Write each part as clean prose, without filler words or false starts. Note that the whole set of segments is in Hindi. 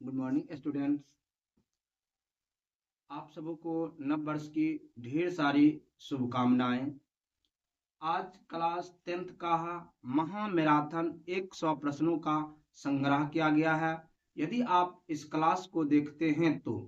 Good morning students. आप सबों को नव वर्ष की ढेर सारी शुभकामनाएं। आज क्लास 10th का महा मैराथन 100 प्रश्नों का संग्रह किया गया है। यदि आप इस क्लास को देखते हैं तो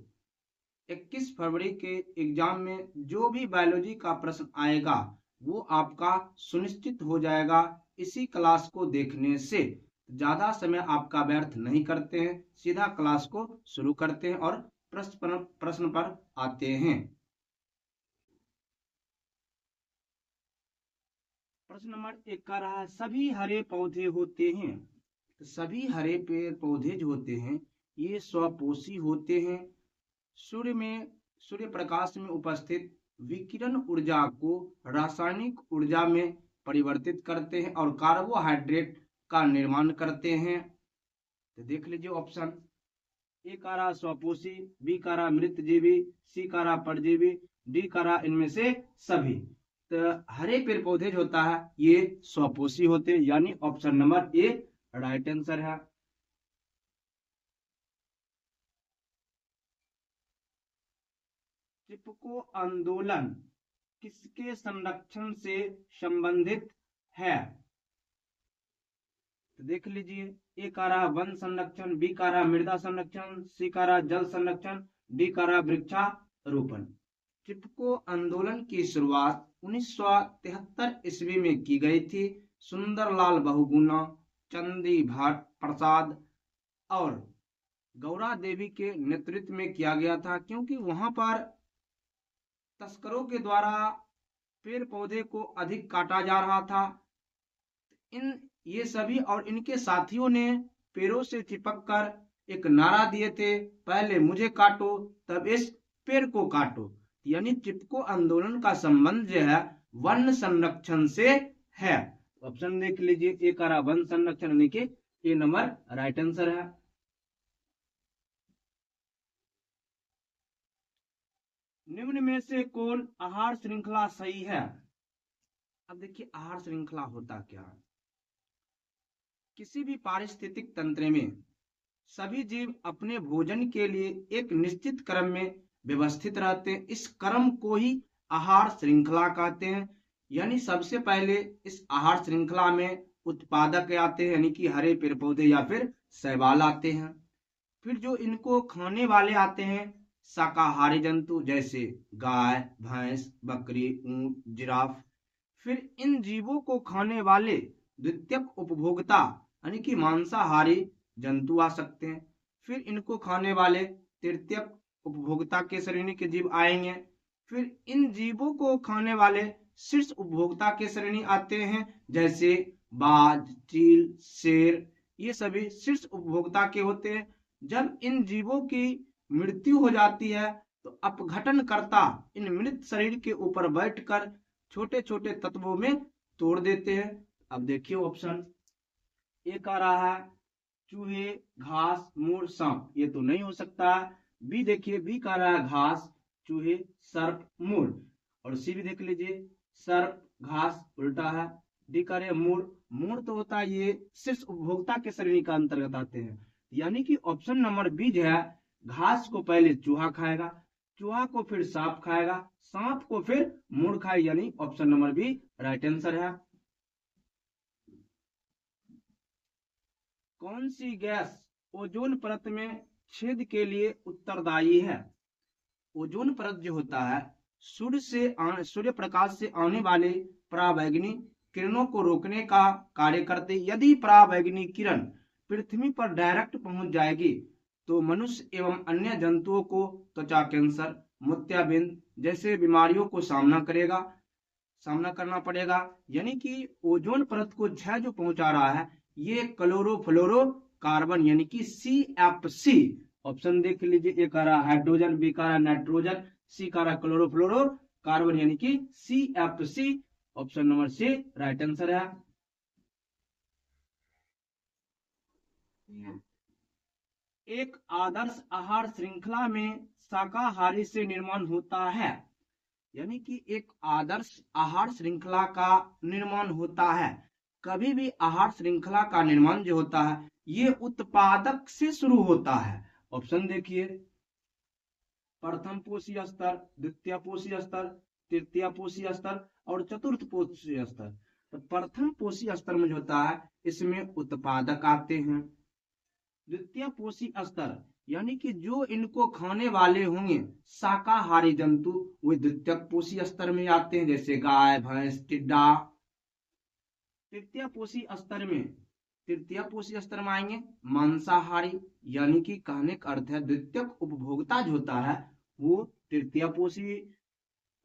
21 फरवरी के एग्जाम में जो भी बायोलॉजी का प्रश्न आएगा वो आपका सुनिश्चित हो जाएगा इसी क्लास को देखने से। ज्यादा समय आपका व्यर्थ नहीं करते हैं, सीधा क्लास को शुरू करते हैं और प्रश्न पर आते हैं। प्रश्न नंबर 1 का रहा, सभी हरे पौधे होते हैं। तो सभी हरे पेड़ पौधे जो होते हैं ये स्वपोषी होते हैं। सूर्य प्रकाश में उपस्थित विकिरण ऊर्जा को रासायनिक ऊर्जा में परिवर्तित करते हैं और कार्बोहाइड्रेट का निर्माण करते हैं। तो देख लीजिए ऑप्शन ए का रहा स्वपोषी, बी का रहा मृतजीवी, सी का रहा परजीवी, डी का रहा इनमें से सभी। तो हरे पेड़ पौधे जो होता है ये स्वपोषी होते हैं, यानी option number A right answer है। चिपको आंदोलन किसके संरक्षण से संबंधित है? तो देख लीजिए, ए का रहा वन संरक्षण, बी का रहा मृदा संरक्षण, सी का रहा जल संरक्षण, डी का रहा वृक्षारोपण। चिपको आंदोलन की शुरुआत 1973 ईस्वी में की गई थी। सुंदरलाल बहुगुणा, चंदी भट्ट प्रसाद और गौरा देवी के नेतृत्व में किया गया था, क्योंकि वहां पर तस्करों के द्वारा पेड़ पौधे को अधिक काटा जा रहा था। ये सभी और इनके साथियों ने पेड़ों से चिपक कर एक नारा दिए थे, पहले मुझे काटो तब इस पेड़ को काटो। यानी चिपको आंदोलन का संबंध जो है वन संरक्षण से है। ऑप्शन देख लीजिए, ए का वन संरक्षण, यानी कि ए नंबर राइट आंसर है। निम्न में से कौन आहार श्रृंखला सही है? अब देखिए आहार श्रृंखला होता क्या है। किसी भी पारिस्थितिक तंत्र में सभी जीव अपने भोजन के लिए एक निश्चित क्रम में व्यवस्थित रहते हैं। इस क्रम को ही आहार श्रृंखला कहते हैं। यानी सबसे पहले इस आहार श्रृंखला में उत्पादक आते हैं, यानी कि हरे पेड़ पौधे या फिर शैवाल आते हैं। फिर जो इनको खाने वाले आते हैं शाकाहारी जंतु, जैसे गाय, भैंस, बकरी, ऊंट, जिराफ। फिर इन जीवों को खाने वाले द्वितीयक उपभोक्ता यानी कि मांसाहारी जंतु आ सकते हैं। फिर इनको खाने वाले तृतीयक उपभोक्ता के श्रेणी के जीव आएंगे। फिर इन जीवों को खाने वाले शीर्ष उपभोक्ता के श्रेणी आते हैं, जैसे बाज, चील, शेर। ये सभी शीर्ष उपभोक्ता के होते हैं। जब इन जीवों की मृत्यु हो जाती है तो अपघटनकर्ता इन मृत शरीर के ऊपर बैठकर छोटे छोटे तत्वों में तोड़ देते हैं। अब देखिए ऑप्शन ए का रहा है चूहे, घास, मोर, सांप। ये तो नहीं हो सकता। बी देखिए, बी का रहा है घास, चूहे, सर्प, मोर। और सी भी देख लीजिए, सर्प, घास उल्टा है। डी का रहा मोर, मोर तो होता है ये शीर्ष उपभोक्ता के श्रेणी का अंतर्गत आते हैं। यानी कि ऑप्शन नंबर बी जो है, घास को पहले चूहा खाएगा, चूहा को फिर सांप खाएगा, सांप को फिर मोर खाएगा। यानी option number B right answer है। कौन सी गैस ओजोन परत में छेद के लिए उत्तरदायी है? ओजोन परत जो होता है सूर्य प्रकाश से आने वाले पराबैंगनी किरणों को रोकने का कार्य करते। यदि पराबैंगनी किरण पृथ्वी पर डायरेक्ट पहुंच जाएगी तो मनुष्य एवं अन्य जंतुओं को त्वचा कैंसर, मोतियाबिंद जैसे बीमारियों को सामना करना पड़ेगा। यानी कि ओजोन परत को क्षय जो पहुंचा रहा है ये क्लोरोफ्लोरो कार्बन, यानी कि CFC। ऑप्शन देख लीजिए, ए का रहा हाइड्रोजन, बी का रहा नाइट्रोजन, सी का रहा क्लोरोफ्लोरो कार्बन, यानी कि CFC। Option number C right answer है। एक आदर्श आहार श्रृंखला में शाकाहारी से निर्माण होता है। यानी कि एक आदर्श आहार श्रृंखला का निर्माण होता है। कभी भी आहार श्रृंखला का निर्माण जो होता है ये उत्पादक से शुरू होता है ऑप्शन देखिए, प्रथम पोषी स्तर, द्वितीय पोषी स्तर, तृतीय पोषी स्तर और चतुर्थ पोषी स्तर। तो प्रथम पोषी स्तर में जो होता है इसमें उत्पादक आते हैं। द्वितीय पोषी स्तर यानी कि जो इनको खाने वाले होंगे शाकाहारी जंतु, वे द्वितीय पोषी स्तर में आते हैं, जैसे गाय, भैंस, टिड्डा। तृतीय पोषी स्तर में आएंगे मांसाहारी, यानी कि कहने का अर्थ है द्वितीय उपभोक्ता जो होता है वो तृतीय पोषी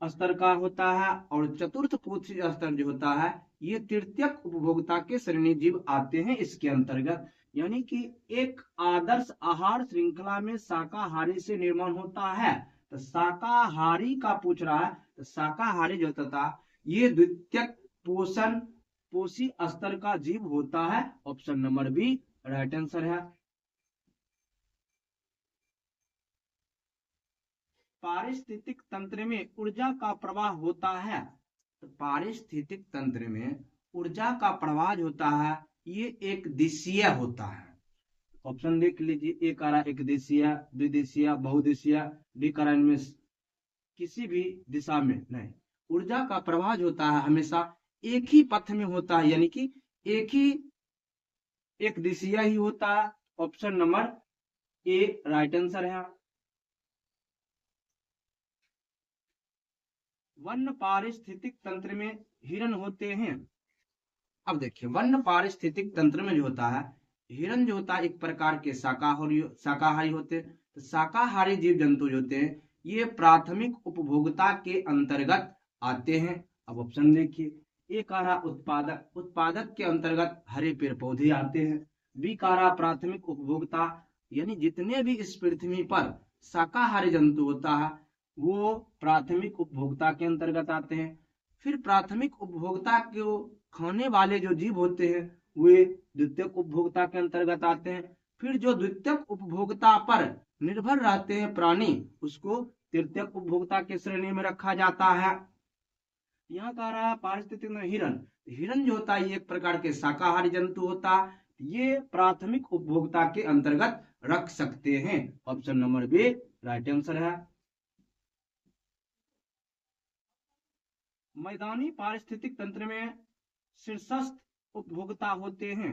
स्तर का होता है, और चतुर्थ पोषी स्तर जो होता है ये तृतीय उपभोक्ता के श्रेणी जीव आते हैं इसके अंतर्गत। यानी कि एक आदर्श आहार श्रृंखला में शाकाहारी से निर्माण होता है। तो शाकाहारी का पूछ रहा है, तो शाकाहारी जो होता ये द्वितीय पोषी स्तर का जीव होता है। Option number B right answer है। पारिस्थितिक तंत्र में ऊर्जा का प्रवाह होता है। तो पारिस्थितिक तंत्र में ऊर्जा का प्रवाह होता है ये एक दिशीय होता है। ऑप्शन देख लीजिए, एक आ रहा एक दिशीय, द्विदिशीय, बहुदिशीय, डी करा इनमें किसी भी दिशा में नहीं। ऊर्जा का प्रवाह होता है हमेशा एक ही पथ में होता है, यानी कि एक दिशीय ही होता है। Option number A right answer है। वन्य पारिस्थितिक तंत्र में हिरण होते हैं। अब देखिए, वन्य पारिस्थितिक तंत्र में जो होता है हिरण जो होता है एक प्रकार के शाकाहारी होते हैं। तो शाकाहारी जीव जंतु जो होते हैं ये प्राथमिक उपभोक्ता के अंतर्गत आते हैं। अब ऑप्शन देखिए, एक आ रहा उत्पादक के अंतर्गत हरे पेड़ पौधे आते हैं। बी का रहा प्राथमिक उपभोक्ता, यानी जितने भी इस पृथ्वी पर शाकाहारी जंतु होता है वो प्राथमिक उपभोक्ता के अंतर्गत आते हैं। फिर प्राथमिक उपभोक्ता को खाने वाले जो जीव होते हैं वे द्वितीय उपभोक्ता के अंतर्गत आते हैं। फिर जो द्वितीय उपभोक्ता पर निर्भर रहते हैं प्राणी, उसको तृतीय उपभोक्ता के श्रेणी में रखा जाता है। यहाँ का रहा पारिस्थितिक में हिरण जो होता है ये एक प्रकार के शाकाहारी जंतु होता है, ये प्राथमिक उपभोक्ता के अंतर्गत रख सकते हैं। Option number B right answer है। मैदानी पारिस्थितिक तंत्र में शीर्षस्थ उपभोक्ता होते हैं,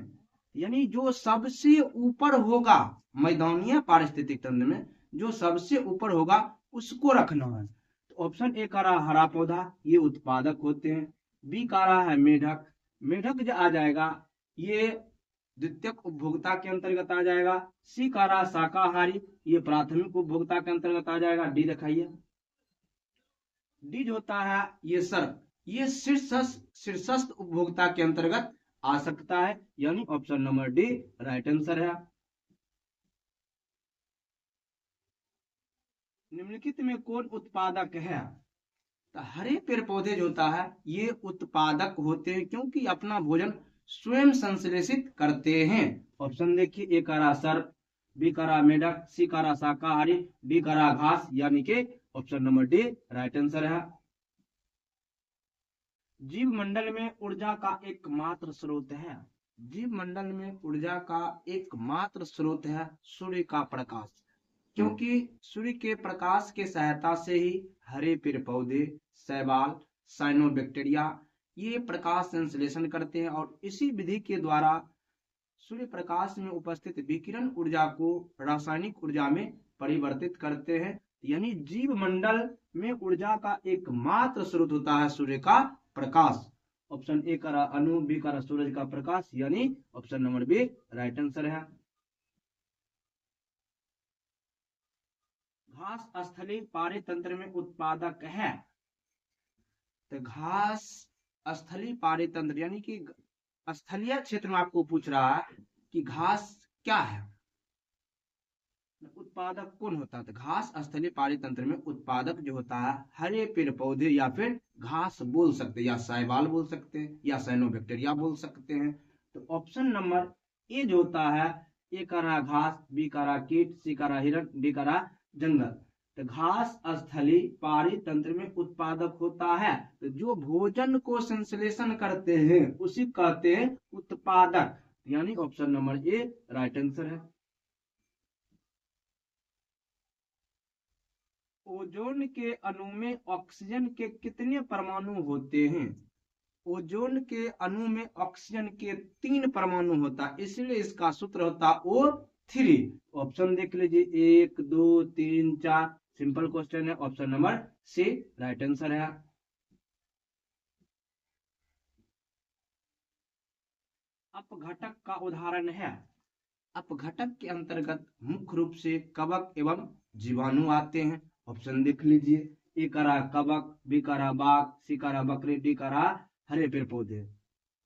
यानी जो सबसे ऊपर होगा मैदानी पारिस्थितिक तंत्र में जो सबसे ऊपर होगा उसको रखना है। तो ऑप्शन ए का रहा हरा पौधा, ये उत्पादक होते हैं। बी का रहा है मेढक, मेढक जो आ जाएगा ये द्वितीय उपभोक्ता के अंतर्गत आ जाएगा। सी का रहा शाकाहारी, ये प्राथमिक उपभोक्ता के अंतर्गत आ जाएगा। डी दिखाइए, डी जो होता है ये सर्प, ये शीर्षस्थ उपभोक्ता के अंतर्गत आ सकता है, यानी option number D right answer है। निम्नलिखित में कौन उत्पादक है? तो हरे पेड़ पौधे जो होता है ये उत्पादक होते हैं क्योंकि अपना भोजन स्वयं संश्लेषित करते हैं। ऑप्शन देखिए, ए का रहा सर्प, बी का रहा मेढक, सी का रहा शाकाहारी, डी का रहा घास, यानी कि option number D right answer है। जीव मंडल में ऊर्जा का एकमात्र स्रोत है। जीव मंडल में ऊर्जा का एकमात्र स्रोत है सूर्य का प्रकाश, क्योंकि सूर्य के प्रकाश के सहायता से ही हरे पेड़ पौधे, शैवाल, साइनोबैक्टीरिया ये प्रकाश संश्लेषण करते हैं और इसी विधि के द्वारा सूर्य प्रकाश में उपस्थित विकिरण ऊर्जा को रासायनिक ऊर्जा में परिवर्तित करते हैं। यानी जीव मंडल में ऊर्जा का एकमात्र स्रोत होता है सूर्य का प्रकाश। ऑप्शन ए का अणु, बी का सूरज का प्रकाश, यानी option number B right answer है। घास स्थलीय पारितंत्र में उत्पादक है। तो घास स्थलीय पारितंत्र यानी कि स्थलीय क्षेत्र में आपको पूछ रहा है कि घास क्या है, उत्पादक कौन होता है? तो घास स्थलीय पारितंत्र में उत्पादक जो होता है हरे पेड़ पौधे या फिर घास बोल सकते हैं, या शैवाल बोल सकते हैं, या साइनोबैक्टीरिया बोल सकते हैं। तो ऑप्शन नंबर ए जो होता है, ए का रहा घास, बी का रहा कीट, सी का रहा हिरण, डी का रहा जंगल। तो घास स्थलीय पारितंत्र में उत्पादक होता है। तो जो भोजन को संश्लेषण करते हैं उसी कहते हैं उत्पादक, यानी option number A right answer है। ओजोन के अणु में ऑक्सीजन के कितने परमाणु होते हैं? ओजोन के अणु में ऑक्सीजन के 3 परमाणु होता है, इसलिए इसका सूत्र होता O3। ऑप्शन देख लीजिए 1 2 3 4। सिंपल क्वेश्चन है, option number C right answer है। अपघटक का उदाहरण है। अपघटक के अंतर्गत मुख्य रूप से कवक एवं जीवाणु आते हैं। ऑप्शन देख लीजिए, ए करा कवक, बी करा बाघ, सी करा बकरी, डी करा हरे पेड़ पौधे।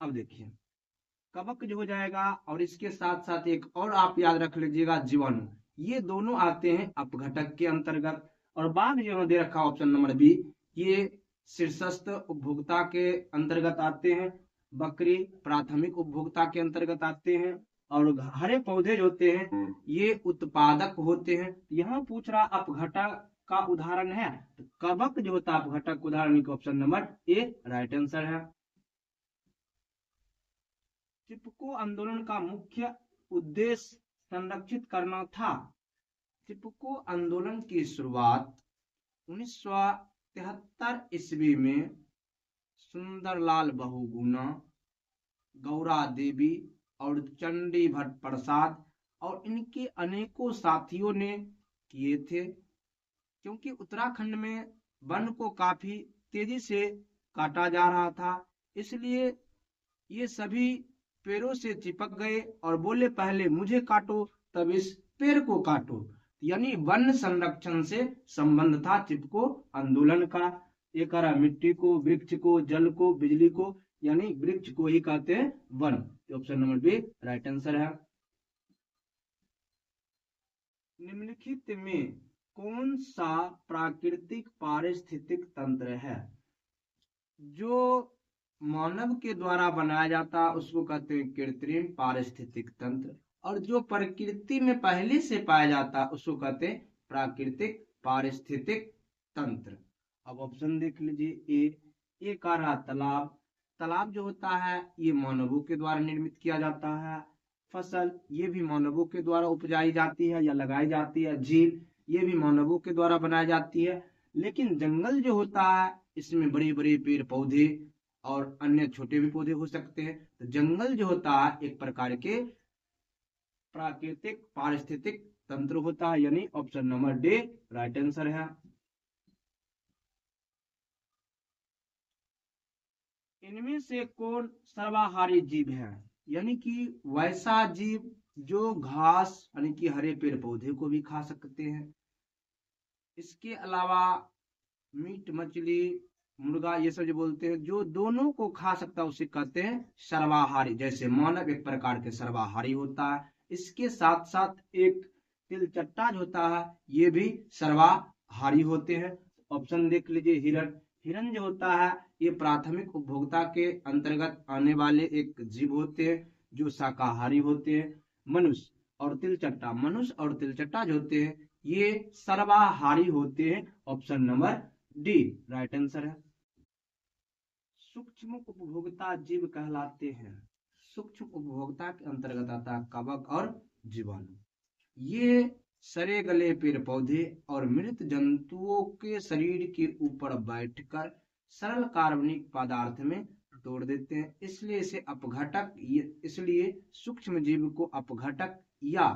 अब देखिए कवक जो हो जाएगा और इसके साथ साथ एक और आप याद रख लीजिएगा जीवाणु, ये दोनों आते हैं अपघटक के अंतर्गत। और बाघ जो दे रखा ऑप्शन नंबर बी, ये शीर्षस्थ उपभोक्ता के अंतर्गत आते हैं। बकरी प्राथमिक उपभोक्ता के अंतर्गत आते हैं। और हरे पौधे जो होते हैं ये उत्पादक होते हैं। यहाँ पूछ रहा अपघटक का उदाहरण है, तो कवक जो होता है अपघटक उदाहरण का option number A right answer है। चिपको आंदोलन का मुख्य उद्देश्य संरक्षित करना था। चिपको आंदोलन की शुरुआत 1973 ईस्वी में सुंदरलाल बहुगुणा, गौरा देवी और चंडी भट्ट प्रसाद और इनके अनेकों साथियों ने किए थे। क्योंकि उत्तराखंड में वन को काफी तेजी से काटा जा रहा था, इसलिए ये सभी पेड़ों से चिपक गए और बोले पहले मुझे काटो तब इस पेड़ को काटो। यानी वन संरक्षण से संबंध था चिपको आंदोलन का। एक मिट्टी को, वृक्ष को, जल को, बिजली को, यानी वृक्ष को ही कहते हैं वन। Option number B right answer है। निम्नलिखित में कौन सा प्राकृतिक पारिस्थितिक तंत्र है जो मानव के द्वारा बनाया जाता है उसको कहते हैं कृत्रिम पारिस्थितिक तंत्र, और जो प्रकृति में पहले से पाया जाता है उसको कहते हैं प्राकृतिक पारिस्थितिक तंत्र। अब ऑप्शन देख लीजिए, ए का रहा तालाब। तालाब जो होता है ये मानवों के द्वारा निर्मित किया जाता है। फसल ये भी मानवों के द्वारा उपजाई जाती है या लगाई जाती है। झील ये भी मानवों के द्वारा बनाई जाती है। लेकिन जंगल जो होता है इसमें बड़े बड़े पेड़ पौधे और अन्य छोटे भी पौधे हो सकते हैं। तो जंगल जो होता है एक प्रकार के प्राकृतिक पारिस्थितिक तंत्र होता है, यानी option number D right answer है। इनमें से कौन सर्वाहारी जीव है? यानी कि वैसा जीव जो घास यानी कि हरे पेड़ पौधे को भी खा सकते हैं। इसके अलावा मीट, मछली, मुर्गा ये सब जो बोलते हैं जो दोनों को खा सकता है उसे कहते हैं सर्वाहारी। जैसे मानव एक प्रकार के सर्वाहारी होता है, इसके साथ साथ एक तिलचट्टा जो होता है ये भी सर्वाहारी होते हैं। ऑप्शन देख लीजिए, हिरण। हिरण जो होता है ये प्राथमिक उपभोक्ता के अंतर्गत आने वाले एक जीव होते हैं जो शाकाहारी होते हैं। मनुष्य और तिलचट्टा, मनुष्य और तिलचट्टा जो होते हैं ये सर्वाहारी होते हैं। Option number D right answer है। सूक्ष्म उपभोक्ता जीव कहलाते हैं। सूक्ष्म उपभोक्ता के अंतर्गत आता है कवक और जीवाणु। ये सड़े गले पेड़ पौधे और मृत जंतुओं के शरीर के ऊपर बैठकर सरल कार्बनिक पदार्थ में तोड़ देते हैं, इसलिए इसे अपघटक, इसलिए सूक्ष्म जीव को अपघटक या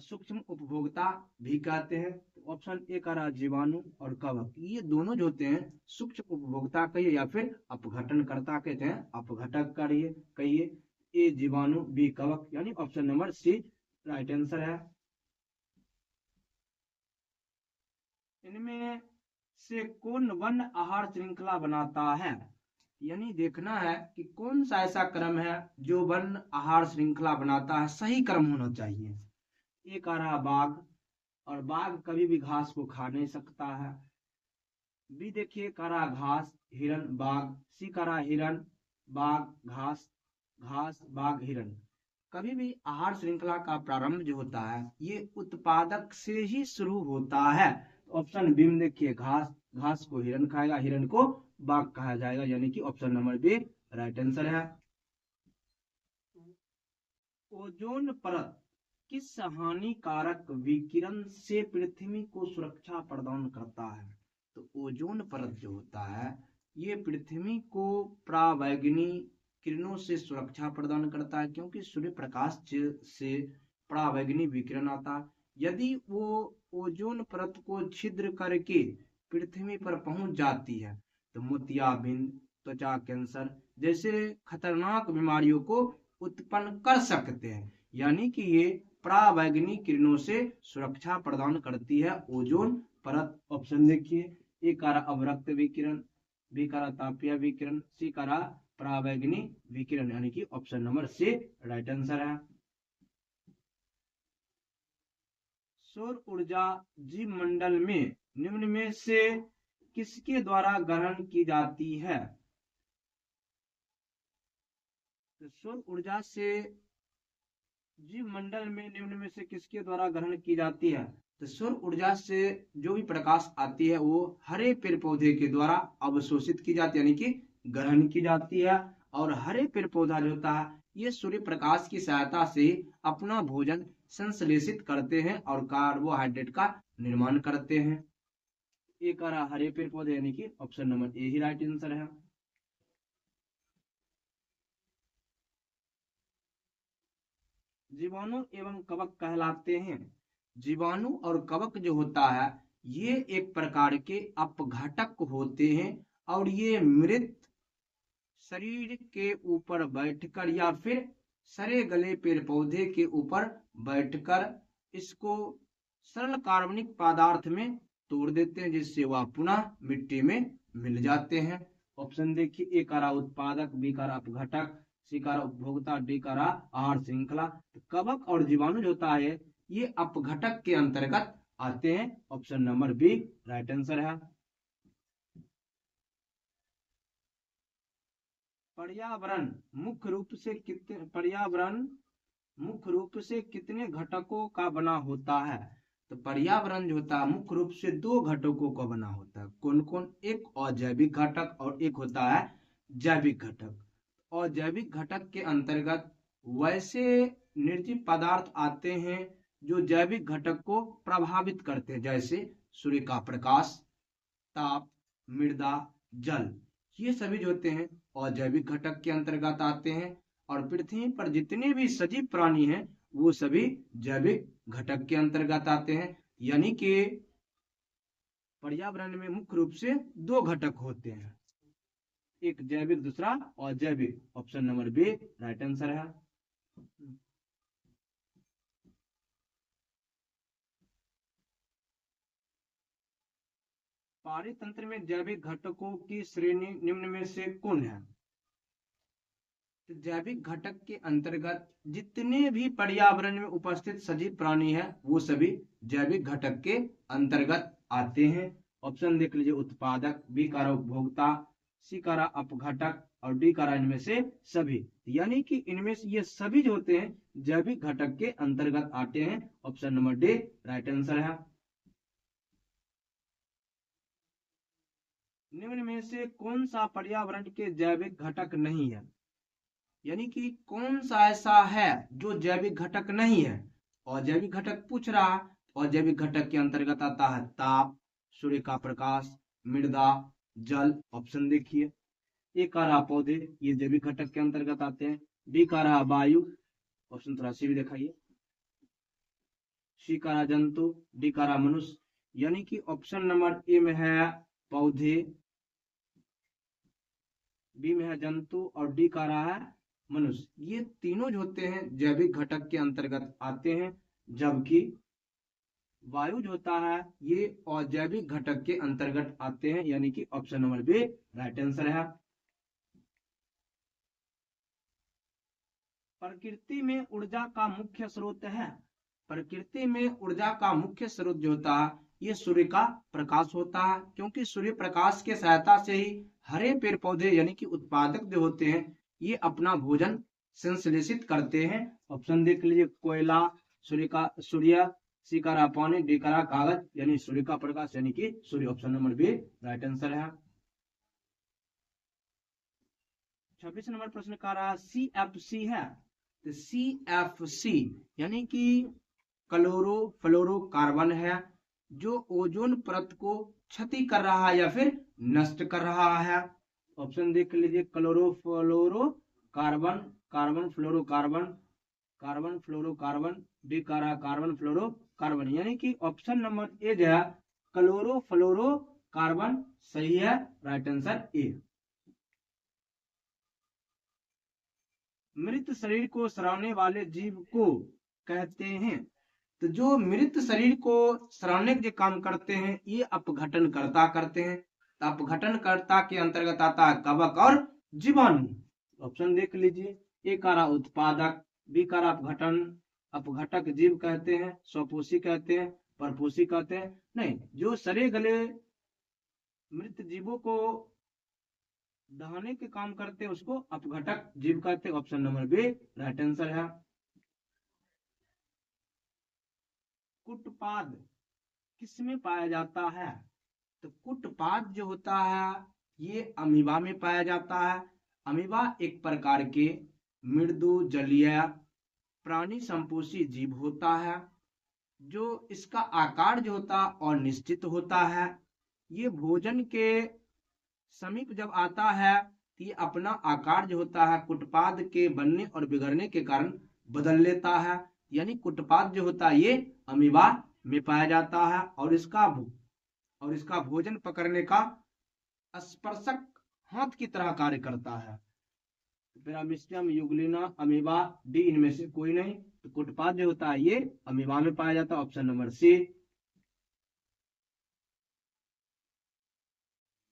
सूक्ष्म उपभोक्ता भी कहते हैं। ऑप्शन ए का रहा जीवाणु और कवक, ये दोनों जो होते हैं सूक्ष्म उपभोक्ता कहिए या फिर अपघटन करता कहते हैं, अपघटक कहिए। ए जीवाणु, बी कवक, यानी option number C right answer है। इनमें से कौन वन आहार श्रृंखला बनाता है? यानी देखना है कि कौन सा ऐसा क्रम है जो वन आहार श्रृंखला बनाता है। सही क्रम होना चाहिए। एक आ रहा बाघ, और बाघ कभी भी घास को खा नहीं सकता है। बी देखिए करा घास, हिरण, बाघ। सी करा हिरण, बाघ, घास, घास, बाघ, हिरण। कभी भी आहार श्रृंखला का प्रारंभ जो होता है ये उत्पादक से ही शुरू होता है। ऑप्शन बी में देखिए घास, घास को हिरण खाएगा, हिरण को बाघ कहा जाएगा, यानी कि option number B right answer है। ओजोन परत किस हानिकारक विकिरण से पृथ्वी को सुरक्षा प्रदान करता है? तो ओजोन परत जो होता है ये पृथ्वी को पराबैंगनी किरणों से सुरक्षा प्रदान करता है, क्योंकि सूर्य प्रकाश से पराबैंगनी विकिरण आता है। यदि वो ओजोन परत को छिद्र करके पृथ्वी पर पहुंच जाती है तो मोतियाबिंद, त्वचा कैंसर जैसे खतरनाक बीमारियों को उत्पन्न कर सकते हैं। यानी कि ये पराबैंगनी किरणों से सुरक्षा प्रदान करती है ओजोन परत। ऑप्शन देखिए, ए कारा अवरक्त विकिरण, बी कारा तापीय विकिरण, सी कारा पराबैंगनी विकिरण, यानी कि option number C right answer है। सौर ऊर्जा जीव मंडल में निम्न में से किसके द्वारा ग्रहण की जाती है? तो सौर ऊर्जा से जीव मंडल में निम्न में से किसके द्वारा ग्रहण की जाती है? तो सौर ऊर्जा से जो भी प्रकाश आती है वो हरे पेड़ पौधे के द्वारा अवशोषित की जाती है, यानी कि ग्रहण की जाती है। और हरे पेड़ पौधा जो होता है ये सूर्य प्रकाश की सहायता से अपना भोजन संश्लेषित करते हैं और कार्बोहाइड्रेट का निर्माण करते हैं। एक हरे पेड़ पौधे, यानी कि ऑप्शन नंबर ए ही राइट आंसर है। जीवाणु एवं कवक कहलाते हैं। जीवाणु और कवक जो होता है ये एक प्रकार के अपघटक होते हैं और ये मृत शरीर के ऊपर बैठकर या फिर सड़े गले पेड़ पौधे के ऊपर बैठकर इसको सरल कार्बनिक पदार्थ में तोड़ देते हैं, जिससे वह पुनः मिट्टी में मिल जाते हैं। ऑप्शन देखिए, ए कारा उत्पादक, बी कारा अपघटक, सी कारा उपभोक्ता, डी कारा आहार श्रृंखला। कवक और जीवाणु जो होता है ये अपघटक के अंतर्गत आते हैं। Option number B right answer है। पर्यावरण मुख्य रूप से कितने घटकों का बना होता है? तो पर्यावरण जो होता है मुख्य रूप से दो घटकों का बना होता है। कौन कौन? एक अजैविक घटक और एक होता है जैविक घटक। अजैविक घटक के अंतर्गत वैसे निर्जीव पदार्थ आते हैं जो जैविक घटक को प्रभावित करते हैं, जैसे सूर्य का प्रकाश, ताप, मृदा, जल। ये सभी जो होते हैं अजैविक घटक के अंतर्गत आते हैं। और पृथ्वी पर जितने भी सजीव प्राणी हैं वो सभी जैविक घटक के अंतर्गत आते हैं। यानी कि पर्यावरण में मुख्य रूप से दो घटक होते हैं, एक जैविक दूसरा अजैविक। Option number B right answer है। पारितंत्र में जैविक घटकों की श्रेणी निम्न में से कौन है? तो जैविक घटक के अंतर्गत जितने भी पर्यावरण में उपस्थित सजीव प्राणी है वो सभी जैविक घटक के अंतर्गत आते हैं। ऑप्शन देख लीजिए, उत्पादक, बी कारा उपभोक्ता, सी कारा अपघटक और डी कारा इनमें से सभी। यानी कि इनमें से ये सभी जो होते हैं जैविक घटक के अंतर्गत आते हैं। Option number D right answer है। निम्न में से कौन सा पर्यावरण के जैविक घटक नहीं है? यानी कि कौन सा ऐसा है जो जैविक घटक नहीं है? और जैविक घटक पूछ रहा है। और जैविक घटक के अंतर्गत आता है ताप, सूर्य का प्रकाश, मृदा, जल। ऑप्शन देखिए, ए कारा पौधे, ये जैविक घटक के अंतर्गत आते हैं। बी कारा वायु, ऑप्शन थोड़ा सी भी दिखाइए, सी कारा जंतु, डी कारा मनुष्य। यानी कि ऑप्शन नंबर ए में है पौधे, बी में है जंतु और डी का रहा है मनुष्य। ये तीनों जो होते हैं जैविक घटक के अंतर्गत आते हैं, जबकि वायु जो होता है ये अजैविक घटक के अंतर्गत आते हैं। यानी कि option number B right answer है। प्रकृति में ऊर्जा का मुख्य स्रोत है। प्रकृति में ऊर्जा का मुख्य स्रोत जो होता है ये सूर्य का प्रकाश होता है, क्योंकि सूर्य प्रकाश के सहायता से ही हरे पेड़ पौधे यानी कि उत्पादक जो होते हैं ये अपना भोजन संश्लेषित करते हैं। ऑप्शन देख लीजिए, कोयला, सूर्य, सी कारा पानी, डी कारा कागज, यानी सूर्य का प्रकाश यानी कि सूर्य। Option number B right answer है। 26 नंबर प्रश्न का रहा CFC है। तो CFC यानी कि क्लोरोफ्लोरोकार्बन है, जो ओजोन परत को क्षति कर रहा है या फिर नष्ट कर रहा है। ऑप्शन देख लीजिए, chlorofluorocarbon, carbon fluorocarbon, carbon fluorocarbon, D carbon fluorocarbon, यानी कि ऑप्शन नंबर ए जो है क्लोरोफ्लोरोकार्बन सही है, राइट आंसर ए। मृत शरीर को सराहने वाले जीव को कहते हैं। तो जो मृत शरीर को सराहने के काम करते हैं ये अपघटनकर्ता करते हैं। तो अपघटनकर्ता के अंतर्गत आता है कवक और जीवाणु। ऑप्शन देख लीजिए, ए कारा उत्पादक, बी कारा अपघटन, अपघटक जीव कहते हैं, स्वपोषी कहते हैं, परपोषी कहते हैं। नहीं, जो सड़े गले मृत जीवों को दहाने के काम करते हैं उसको अपघटक जीव कहते हैं। Option number B right answer है। कुटपाद किसमें पाया जाता है? तो कुटपाद जो होता है ये अमीबा में पाया जाता है। अमीबा एक प्रकार के मृदु जलीय प्राणी संपोषी जीव होता है, जो इसका आकार जो होता है अनिश्चित होता है। ये भोजन के समीप जब आता है तो ये अपना आकार जो होता है कुटपाद के बनने और बिगड़ने के कारण बदल लेता है। यानी कुटपाद जो होता है ये अमीबा में पाया जाता है और इसका भोजन पकड़ने का स्पर्शक हाथ की तरह कार्य करता है। पैरामीशियम, यूग्लिना, अमीबा, डी इनमें से कोई नहीं। तो कुटपाद जो होता है ये अमीबा में पाया जाता है। ऑप्शन नंबर सी।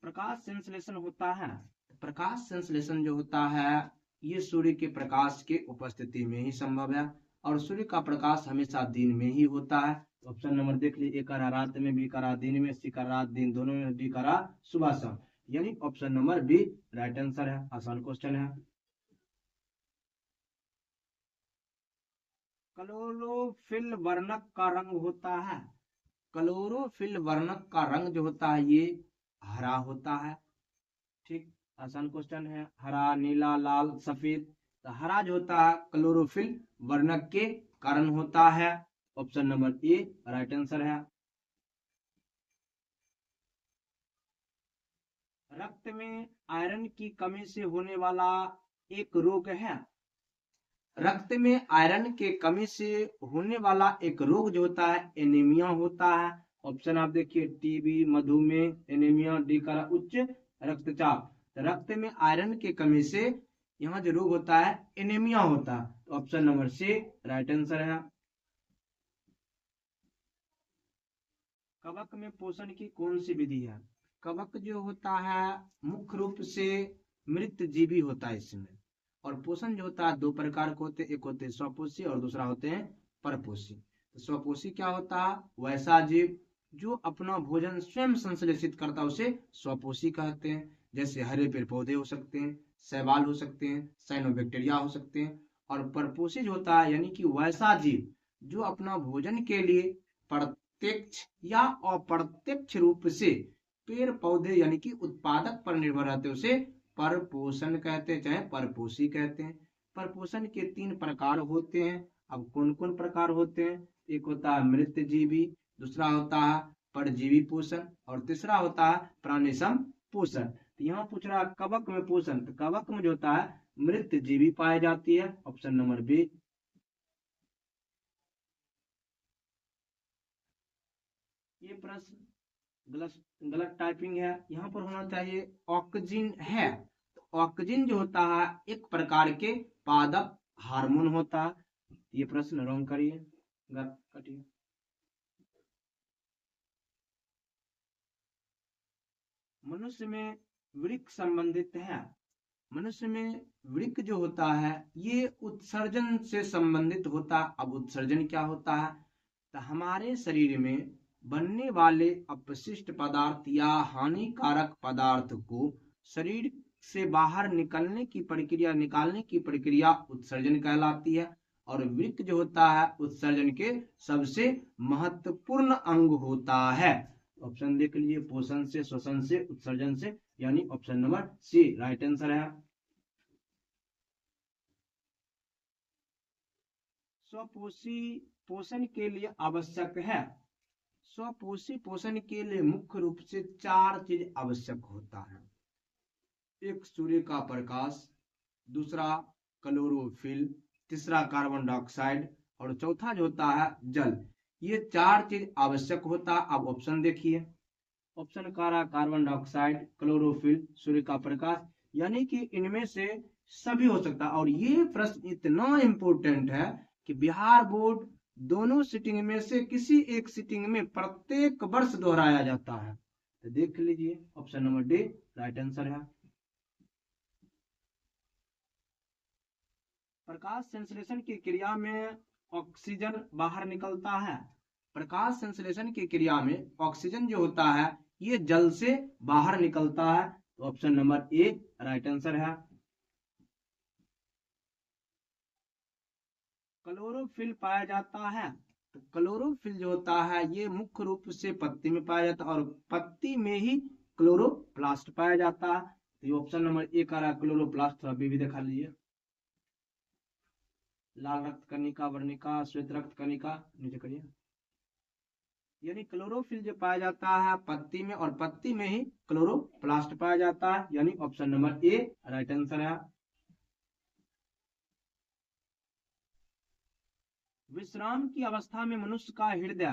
प्रकाश संश्लेषण होता है। प्रकाश संश्लेषण जो होता है ये सूर्य के प्रकाश के उपस्थिति में ही संभव है और सूर्य का प्रकाश हमेशा दिन में ही होता है। ऑप्शन नंबर देख लीजिए, ए करा रात में, बी करा दिन में, सी करा रात दिन दोनों में, डी करा सुबह शाम, यानी option number B right answer है। आसान क्वेश्चन है। क्लोरोफिल वर्णक का रंग होता है। क्लोरोफिल वर्णक का रंग जो होता है ये हरा होता है। ठीक, आसान क्वेश्चन है। हरा, नीला, लाल, सफेद। तो हरा जो होता है क्लोरोफिल वर्णक के कारण होता है। Option number A right answer है। रक्त में आयरन की कमी से होने वाला एक रोग है। रक्त में आयरन के कमी से होने वाला एक रोग जो होता है एनीमिया होता है। ऑप्शन आप देखिए, टीबी, मधुमेह, एनीमिया, डी का उच्च रक्तचाप। रक्त में आयरन की कमी से यहाँ जो रोग होता है एनीमिया होता है। तो option number C right answer है। कवक में पोषण की कौन सी विधि है? कवक जो होता है मुख्य रूप से मृत जीवी होता है इसमें, और पोषण जो होता है दो प्रकार के होते हैं, एक होते हैं स्वपोषी और दूसरा होते हैं परपोषी। तो स्वपोषी क्या होता है? वैसा जीव जो अपना भोजन स्वयं संश्लेषित करता है उसे स्वपोषी कहते हैं। जैसे हरे पेड़ पौधे हो सकते हैं, शैवाल हो सकते हैं, साइनोबैक्टीरिया हो सकते हैं। और परपोषी जो होता है यानी कि वैसा जीव जो अपना भोजन के लिए प्रत्यक्ष या अप्रत्यक्ष रूप से पेड़ पौधे यानी कि उत्पादक पर निर्भर रहते हैं उसे परपोषण कहते हैं, चाहे परपोषी कहते हैं। परपोषण के तीन प्रकार होते हैं। अब कौन कौन प्रकार होते हैं? एक होता है मृत जीवी, दूसरा होता है परजीवी पोषण और तीसरा होता है प्राणी सम पोषण। तो यहाँ पूछ रहा है कवक में पोषण, तो कवक में जो होता है मृत जीवी पाई जाती है। Option number B. ये प्रश्न गलत टाइपिंग है, यहाँ पर होना चाहिए ऑक्सीजन है। तो ऑक्सीजन जो होता है एक प्रकार के पादप हार्मोन होता है। ये प्रश्न रॉन्ग करिए, कटिए। मनुष्य में वृक्क संबंधित है। मनुष्य में वृक्क जो होता है ये उत्सर्जन से संबंधित होता है। अब उत्सर्जन क्या होता है? तो हमारे शरीर में बनने वाले अपशिष्ट पदार्थ या हानिकारक पदार्थ को शरीर से बाहर निकालने की प्रक्रिया उत्सर्जन कहलाती है। और वृक्क जो होता है उत्सर्जन के सबसे महत्वपूर्ण अंग होता है। ऑप्शन देख लीजिए, पोषण से, श्वसन से, उत्सर्जन से, यानी option number C right answer है। स्वपोषी पोषण के लिए आवश्यक है। स्वपोषी पोषण के लिए मुख्य रूप से 4 चीज आवश्यक होता है। एक सूर्य का प्रकाश, दूसरा क्लोरोफिल, तीसरा कार्बन डाइऑक्साइड और चौथा जो होता है जल। ये 4 चीज आवश्यक होता है। अब ऑप्शन देखिए, ऑप्शन का रहा कार्बन डाइऑक्साइड, क्लोरोफिल, सूर्य का प्रकाश, यानी कि इनमें से सभी हो सकता है। और ये प्रश्न इतना इंपॉर्टेंट है कि बिहार बोर्ड दोनों सिटिंग में से किसी एक सिटिंग में प्रत्येक वर्ष दोहराया जाता है। तो देख लीजिए, option number D right answer है। प्रकाश संश्लेषण की क्रिया में ऑक्सीजन बाहर निकलता है। प्रकाश संश्लेषण की क्रिया में ऑक्सीजन जो होता है ये जल से बाहर निकलता है। तो option number A right answer है। क्लोरोफिल पाया जाता है। तो क्लोरोफिल जो होता है ये मुख्य रूप से पत्ती में पाया जाता है और पत्ती में ही क्लोरोप्लास्ट पाया जाता है। तो ये ऑप्शन नंबर ए का रहा क्लोरोप्लास्ट। थोड़ा भी दिखा लीजिए, लाल रक्त कणिका, वर्णिका, श्वेत रक्त कणिका, नीचे करिए। यानी क्लोरोफिल जो पाया जाता है पत्ती में और पत्ती में ही क्लोरोप्लास्ट पाया जाता है, यानी option number A right answer है। विश्राम की अवस्था में मनुष्य का हृदय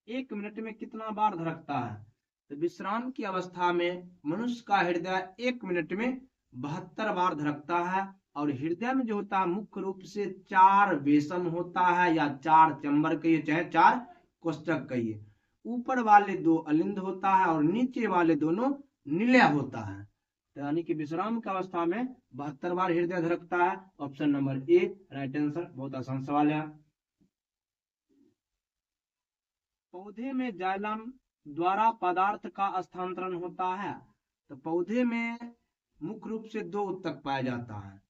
1 मिनट में कितना बार धड़कता है? तो विश्राम की अवस्था में मनुष्य का हृदय 1 मिनट में 72 बार धड़कता है। और हृदय में जो होता है मुख्य रूप से 4 वेसम होता है या 4 चैम्बर कहिए चाहे 4 कोष्ठक कहिए। ऊपर वाले 2 अलिंद होता है और नीचे वाले दोनों निलय होता है। तो यानी कि विश्राम की अवस्था में 72 बार हृदय धड़कता है। Option number A right answer. बहुत आसान सवाल है। पौधे में जाइलम द्वारा पदार्थ का स्थानांतरण होता है। तो पौधे में मुख्य रूप से 2 ऊतक पाया जाता है,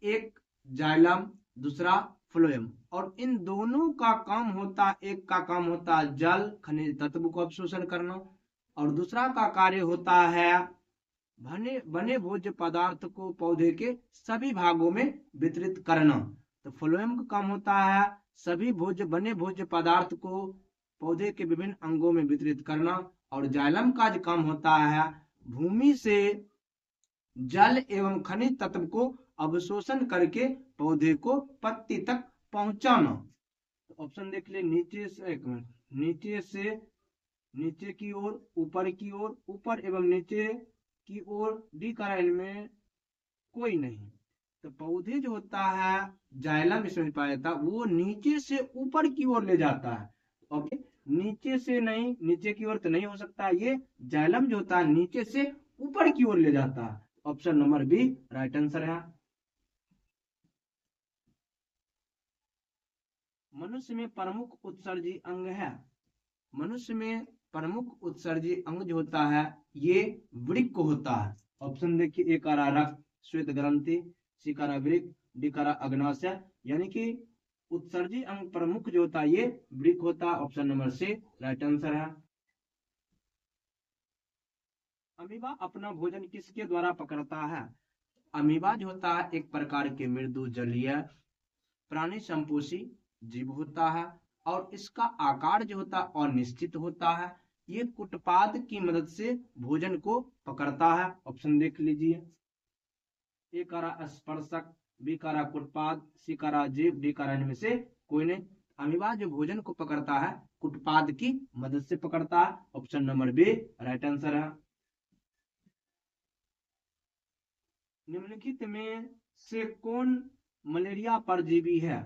एक जाइलम, दूसरा फ्लोएम। और इन दोनों का काम होता, एक का काम होता है जल खनिज तत्व को अवशोषण करना और दूसरा का कार्य होता है बने भोज्य पदार्थ को पौधे के सभी भागों में वितरित करना। तो फ्लोएम का काम होता है सभी बने भोज्य पदार्थ को पौधे के विभिन्न अंगों में वितरित करना और जाइलम का जो काम होता है भूमि से जल एवं खनिज तत्व को अवशोषण करके पौधे को पत्ती तक पहुंचाना। तो ऑप्शन देख ले, नीचे से, एक मिनट, नीचे से नीचे की ओर, ऊपर की ओर, ऊपर एवं नीचे की ओर, डी का में कोई नहीं। तो पौधे जो होता है जाइलम इसमें पाया जाता है वो नीचे से ऊपर की ओर ले जाता है। ओके, नीचे से नहीं, नीचे की ओर तो नहीं हो सकता, ये जाइलम जो होता है नीचे से ऊपर की ओर ले जाता है। Option number B right answer है। मनुष्य में प्रमुख उत्सर्जी अंग है। मनुष्य में प्रमुख उत्सर्जी अंग जो होता है ये वृक्क होता है। ऑप्शन देखिए, ए का रक्त श्वेत ग्रंथि, सी का वृक्क, डी का अग्नाशय। यानी कि उत्सर्जी अंग प्रमुख जो होता है ये वृक्क होता है। Option number C right answer है। अमीबा अपना भोजन किसके द्वारा पकड़ता है? अमीबा जो होता है एक प्रकार के मृदु जलीय प्राणी संपोषी जीव होता है और इसका आकार जो होता है अनिश्चित होता है। ये कुटपाद की मदद से भोजन को पकड़ता है। ऑप्शन देख लीजिए, ए का स्पर्शक, बी का कुटपाद, सी का जीव, डी का इनमें से कोई नहीं। अमीबा जो भोजन को पकड़ता है कुटपाद की मदद से पकड़ता है। Option number B right answer है। निम्नलिखित में से कौन मलेरिया परजीवी है?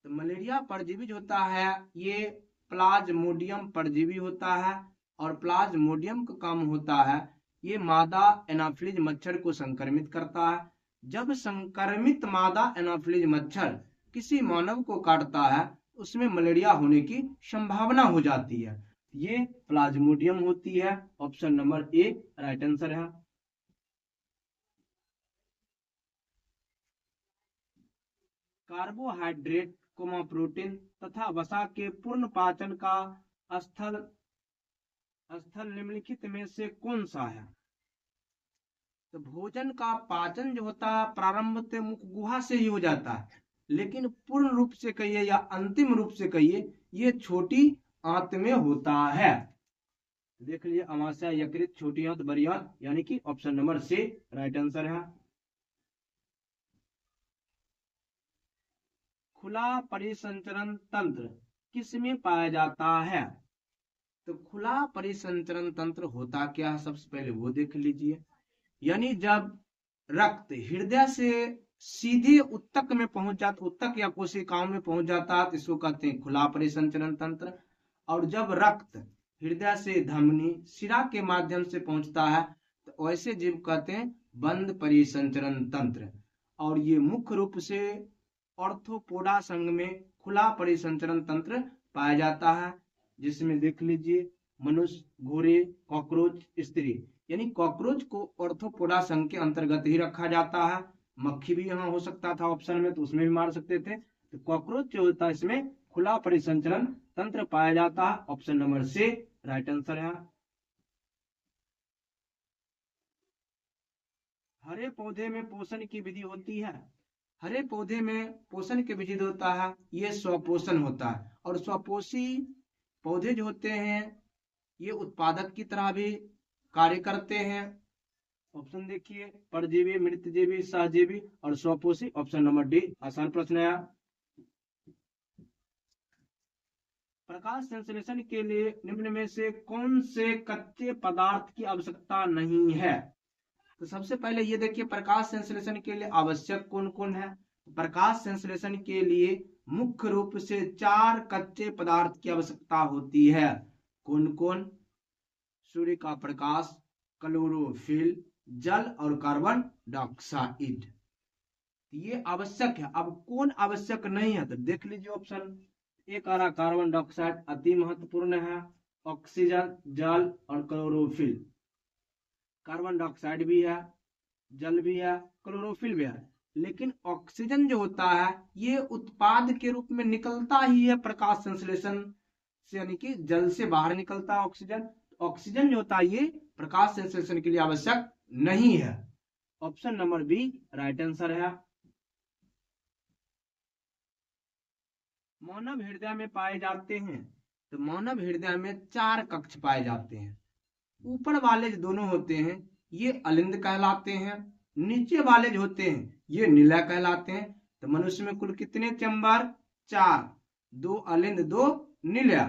तो मलेरिया परजीवी जो होता है ये प्लाज्मोडियम परजीवी होता है और प्लाज्मोडियम का काम होता है ये मादा एनाफिलीज मच्छर को संक्रमित करता है। जब संक्रमित मादा एनाफिलीज मच्छर किसी मानव को काटता है उसमें मलेरिया होने की संभावना हो जाती है। ये प्लाज्मोडियम होती है। Option number A right answer है। कार्बोहाइड्रेट प्रोटीन तथा वसा के पूर्ण पाचन का स्थल निम्नलिखित में से कौन सा है? तो भोजन का पाचन जो होता है प्रारंभ से मुख गुहा से ही हो जाता है। लेकिन पूर्ण रूप से कहिए या अंतिम रूप से कहिए, ये छोटी आंत में होता है। देख लीजिए, अमाशय, यकृत, छोटी आंत, बड़ी आंत, यानी कि option number C right answer है। खुला परिसंचरण तंत्र किसमें पाया जाता है? तो खुला परिसंचरण तंत्र होता क्या है, सबसे पहले वो देख लीजिए। यानी जब रक्त हृदय से सीधे उत्तक में पहुंच जाता, उत्तक या कोशिकाओं में पहुंच जाता है, तो इसको कहते हैं खुला परिसंचरण तंत्र। और जब रक्त हृदय से धमनी, शिरा के माध्यम से पहुंचता है, तो ऐसे जीव कहते हैं बंद परिसंचरण तंत्र। और ये मुख्य रूप से ऑर्थोपोडा संघ में खुला परिसंचरण तंत्र पाया जाता है, जिसमें देख लीजिए मनुष्य, घोड़े, कॉकरोच, स्त्री। यानी कॉकरोच को ऑर्थोपोडा संघ के अंतर्गत ही रखा जाता है। मक्खी भी यहाँ हो सकता था ऑप्शन में, तो उसमें भी मार सकते थे। तो कॉकरोच जो होता है इसमें खुला परिसंचरण तंत्र पाया जाता है, option number C right answer है। हरे पौधे में पोषण की विधि होती है। हरे पौधे में पोषण की विधि होता है, ये स्वपोषण होता है। और स्वपोषी पौधे जो होते हैं ये उत्पादक की तरह भी कार्य करते हैं। ऑप्शन देखिए, परजीवी, मृतजीवी, सहजीवी और स्वपोषी, ऑप्शन नंबर डी आसान प्रश्न है। प्रकाश संश्लेषण के लिए निम्न में से कौन से कच्चे पदार्थ की आवश्यकता नहीं है? तो सबसे पहले ये देखिए, प्रकाश संश्लेषण के लिए आवश्यक कौन कौन है। प्रकाश संश्लेषण के लिए मुख्य रूप से 4 कच्चे पदार्थ की आवश्यकता होती है। कौन कौन? सूर्य का प्रकाश, क्लोरोफिल, जल और कार्बन डाइऑक्साइड, ये आवश्यक है। अब कौन आवश्यक नहीं है, तो देख लीजिए ऑप्शन। एक आ रहा कार्बन डाइऑक्साइड अति महत्वपूर्ण है, ऑक्सीजन, जल और क्लोरोफिल। कार्बन डाइऑक्साइड भी है, जल भी है, क्लोरोफिल भी है। लेकिन ऑक्सीजन जो होता है ये उत्पाद के रूप में निकलता ही है प्रकाश संश्लेषण से, यानी कि जल से बाहर निकलता है ऑक्सीजन। ऑक्सीजन जो होता है ये प्रकाश संश्लेषण के लिए आवश्यक नहीं है, option number B right answer है। मानव हृदय में पाए जाते हैं, तो मानव हृदय में 4 कक्ष पाए जाते हैं। ऊपर वाले जो दोनों होते हैं ये अलिंद कहलाते हैं, नीचे वाले जो होते हैं ये निलय कहलाते हैं। तो मनुष्य में कुल कितने चैम्बर? 4, 2 अलिंद, 2 निलय।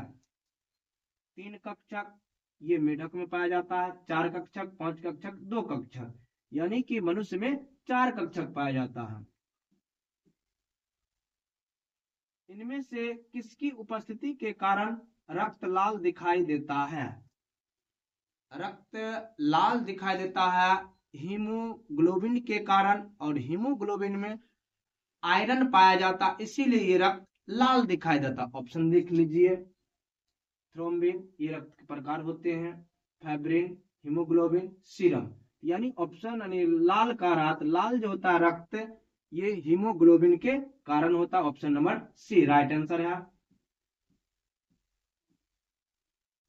3 कक्षक ये मेढक में पाया जाता है, 4 कक्षक, 5 कक्षक, 2 कक्षक, यानी कि मनुष्य में 4 कक्षक पाया जाता है। इनमें से किसकी उपस्थिति के कारण रक्त लाल दिखाई देता है? रक्त लाल दिखाई देता है हीमोग्लोबिन के कारण, और हीमोग्लोबिन में आयरन पाया जाता, इसीलिए ये रक्त लाल दिखाई देता। ऑप्शन देख लीजिए, थ्रोम्बिन, ये रक्त के प्रकार होते हैं, फाइब्रिन, हीमोग्लोबिन, सीरम। यानी ऑप्शन यानी लाल का रात, लाल जो होता है रक्त ये हीमोग्लोबिन के कारण होता है, option number C right answer है।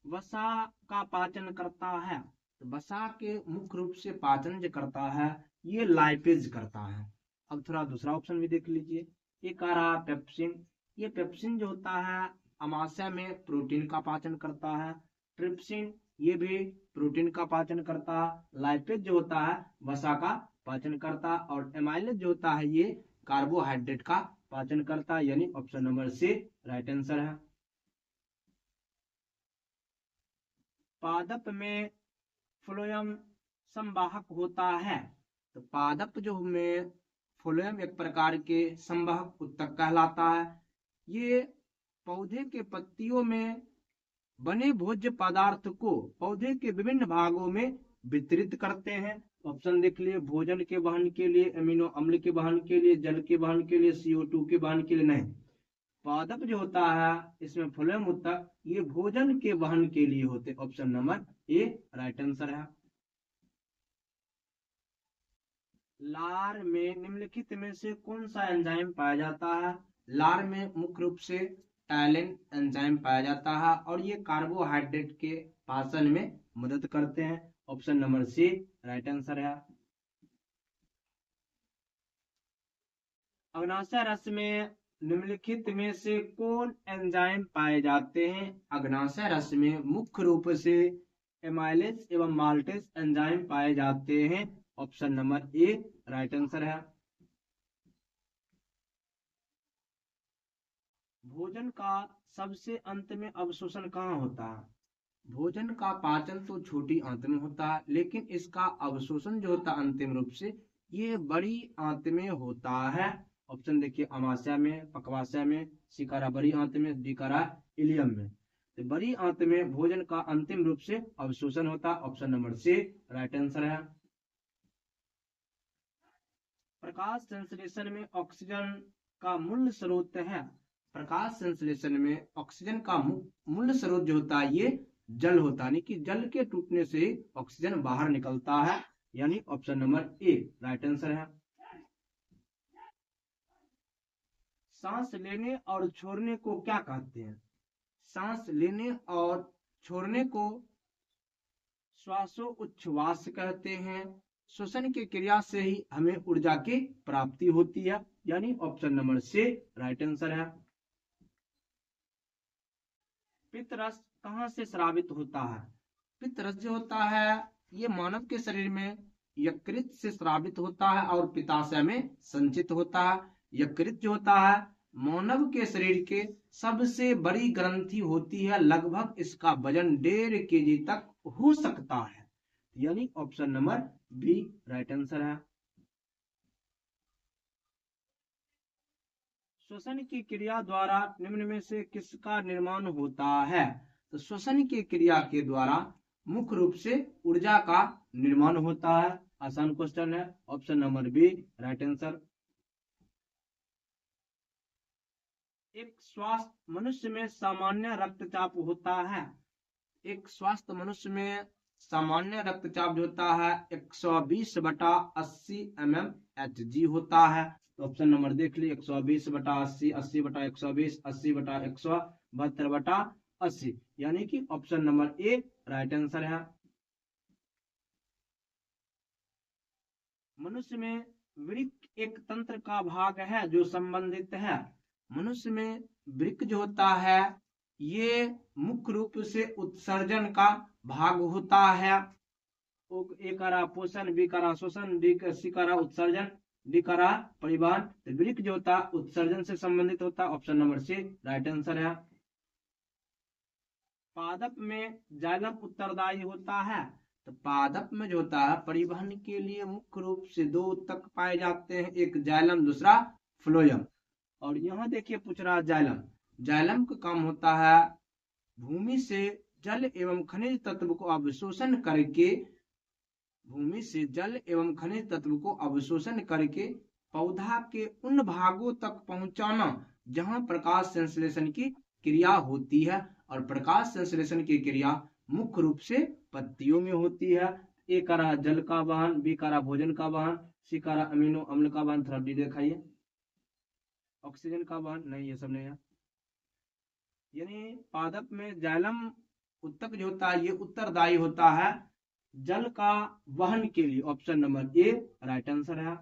वसा का पाचन करता है, तो वसा के मुख्य रूप से पाचन जो करता है ये लाइपेज करता है। अब थोड़ा दूसरा ऑप्शन भी देख लीजिए, एक आ रहा पेप्सिन। ये पेप्सिन जो होता है अमाशय में प्रोटीन का पाचन करता है। ट्रिप्सिन ये भी प्रोटीन का पाचन करता है। लाइपेज जो होता है वसा का पाचन करता है। और एमाइलेज जो होता है ये कार्बोहाइड्रेट का पाचन करता है, यानी option number C right answer है। पादप में फ्लोएम संवाहक होता है, तो पादप जो में फ्लोएम एक प्रकार के संवाहक उत्तक कहलाता है। ये पौधे के पत्तियों में बने भोज्य पदार्थ को पौधे के विभिन्न भागों में वितरित करते हैं। ऑप्शन देख लिए, भोजन के वहन के लिए, अमीनो अम्ल के वहन के लिए, जल के वहन के लिए, CO2 के वहन के लिए नहीं। पादप जो होता है इसमें फ्लोएम उत्तक ये भोजन के वहन के लिए होते, option number A right answer है। लार में निम्नलिखित में से कौन सा एंजाइम पाया जाता है? लार में मुख्य रूप से टायलिन एंजाइम पाया जाता है, और ये कार्बोहाइड्रेट के पाचन में मदद करते हैं, option number C right answer है। अग्नाशय रस में निम्नलिखित में से कौन एंजाइम पाए जाते हैं? अग्नाशय रस में मुख्य रूप से एमाइलेज एवं माल्टेज एंजाइम पाए जाते हैं। Option number A right answer है। भोजन का सबसे अंत में अवशोषण कहाँ होता है? भोजन का पाचन तो छोटी आंत में होता है, लेकिन इसका अवशोषण जो होता है अंतिम रूप से ये बड़ी आंत में होता है। ऑप्शन देखिए, अमाशय में, पक्वाशय में, सी करा बड़ी आंत में, डी करा इलियम में। तो बड़ी आंत में भोजन का अंतिम रूप से अवशोषण होता है। Option number C right answer है। प्रकाश संश्लेषण में ऑक्सीजन का मूल स्रोत है। प्रकाश संश्लेषण में ऑक्सीजन का मूल स्रोत जो होता है ये जल होता है, यानी कि जल के टूटने से ऑक्सीजन बाहर निकलता है, यानी option number A right answer है। सांस लेने और छोड़ने को क्या कहते हैं? सांस लेने और छोड़ने को श्वासोच्छ्वास कहते हैं। श्वसन की क्रिया से ही हमें ऊर्जा की प्राप्ति होती है, यानी option number C right answer है। पित्तरस कहाँ से स्रावित होता है? पित्तरस जो होता है ये मानव के शरीर में यकृत से स्रावित होता है और पित्ताशय में संचित होता है। यकृत जो होता है मानव के शरीर के सबसे बड़ी ग्रंथि होती है, लगभग इसका वजन 1.5 kg तक हो सकता है, यानी option number B right answer है। श्वसन की क्रिया द्वारा निम्न में से किसका निर्माण होता है? तो श्वसन की क्रिया के द्वारा मुख्य रूप से ऊर्जा का निर्माण होता है। आसान क्वेश्चन है, option number B right answer. एक स्वस्थ मनुष्य में सामान्य रक्तचाप होता है। एक स्वस्थ मनुष्य में सामान्य रक्तचाप जो होता है 120/80 mmHg होता है। तो ऑप्शन नंबर देख ली, 120/80, 80/120, 80/172/80, यानी कि option number A right answer है। मनुष्य में वृक्क एक तंत्र का भाग है जो संबंधित है। मनुष्य में वृक्क जो होता है ये मुख्य रूप से उत्सर्जन का भाग होता है। ए करा पोषण, बी करा शोषण, सी करा उत्सर्जन, डी करा परिवहन। तो वृक्क जो होता है उत्सर्जन से संबंधित होता है। Option number C right answer है। पादप में जाइलम उत्तरदायी होता है। तो पादप में जो होता है परिवहन के लिए मुख्य रूप से 2 ऊतक पाए जाते हैं, एक जाइलम दूसरा फ्लोएम। और यहाँ देखिए पूछ रहा जाइलम, जाइलम का काम होता है भूमि से जल एवं खनिज तत्व को अवशोषण करके, भूमि से जल एवं खनिज तत्व को अवशोषण करके पौधा के उन भागों तक पहुंचाना जहां प्रकाश संश्लेषण की क्रिया होती है। और प्रकाश संश्लेषण की क्रिया मुख्य रूप से पत्तियों में होती है। ए करा जल का वहन, बी करा भोजन का वहन, सी करा अमीनो अम्ल का वहन। थोड़ा डी दिखाइए, ऑक्सीजन का वहन नहीं, ये सब नहीं है। यानी पादप में जाइलम उत्तक जो होता है ये उत्तरदायी होता है जल का वहन के लिए। Option number A right answer है।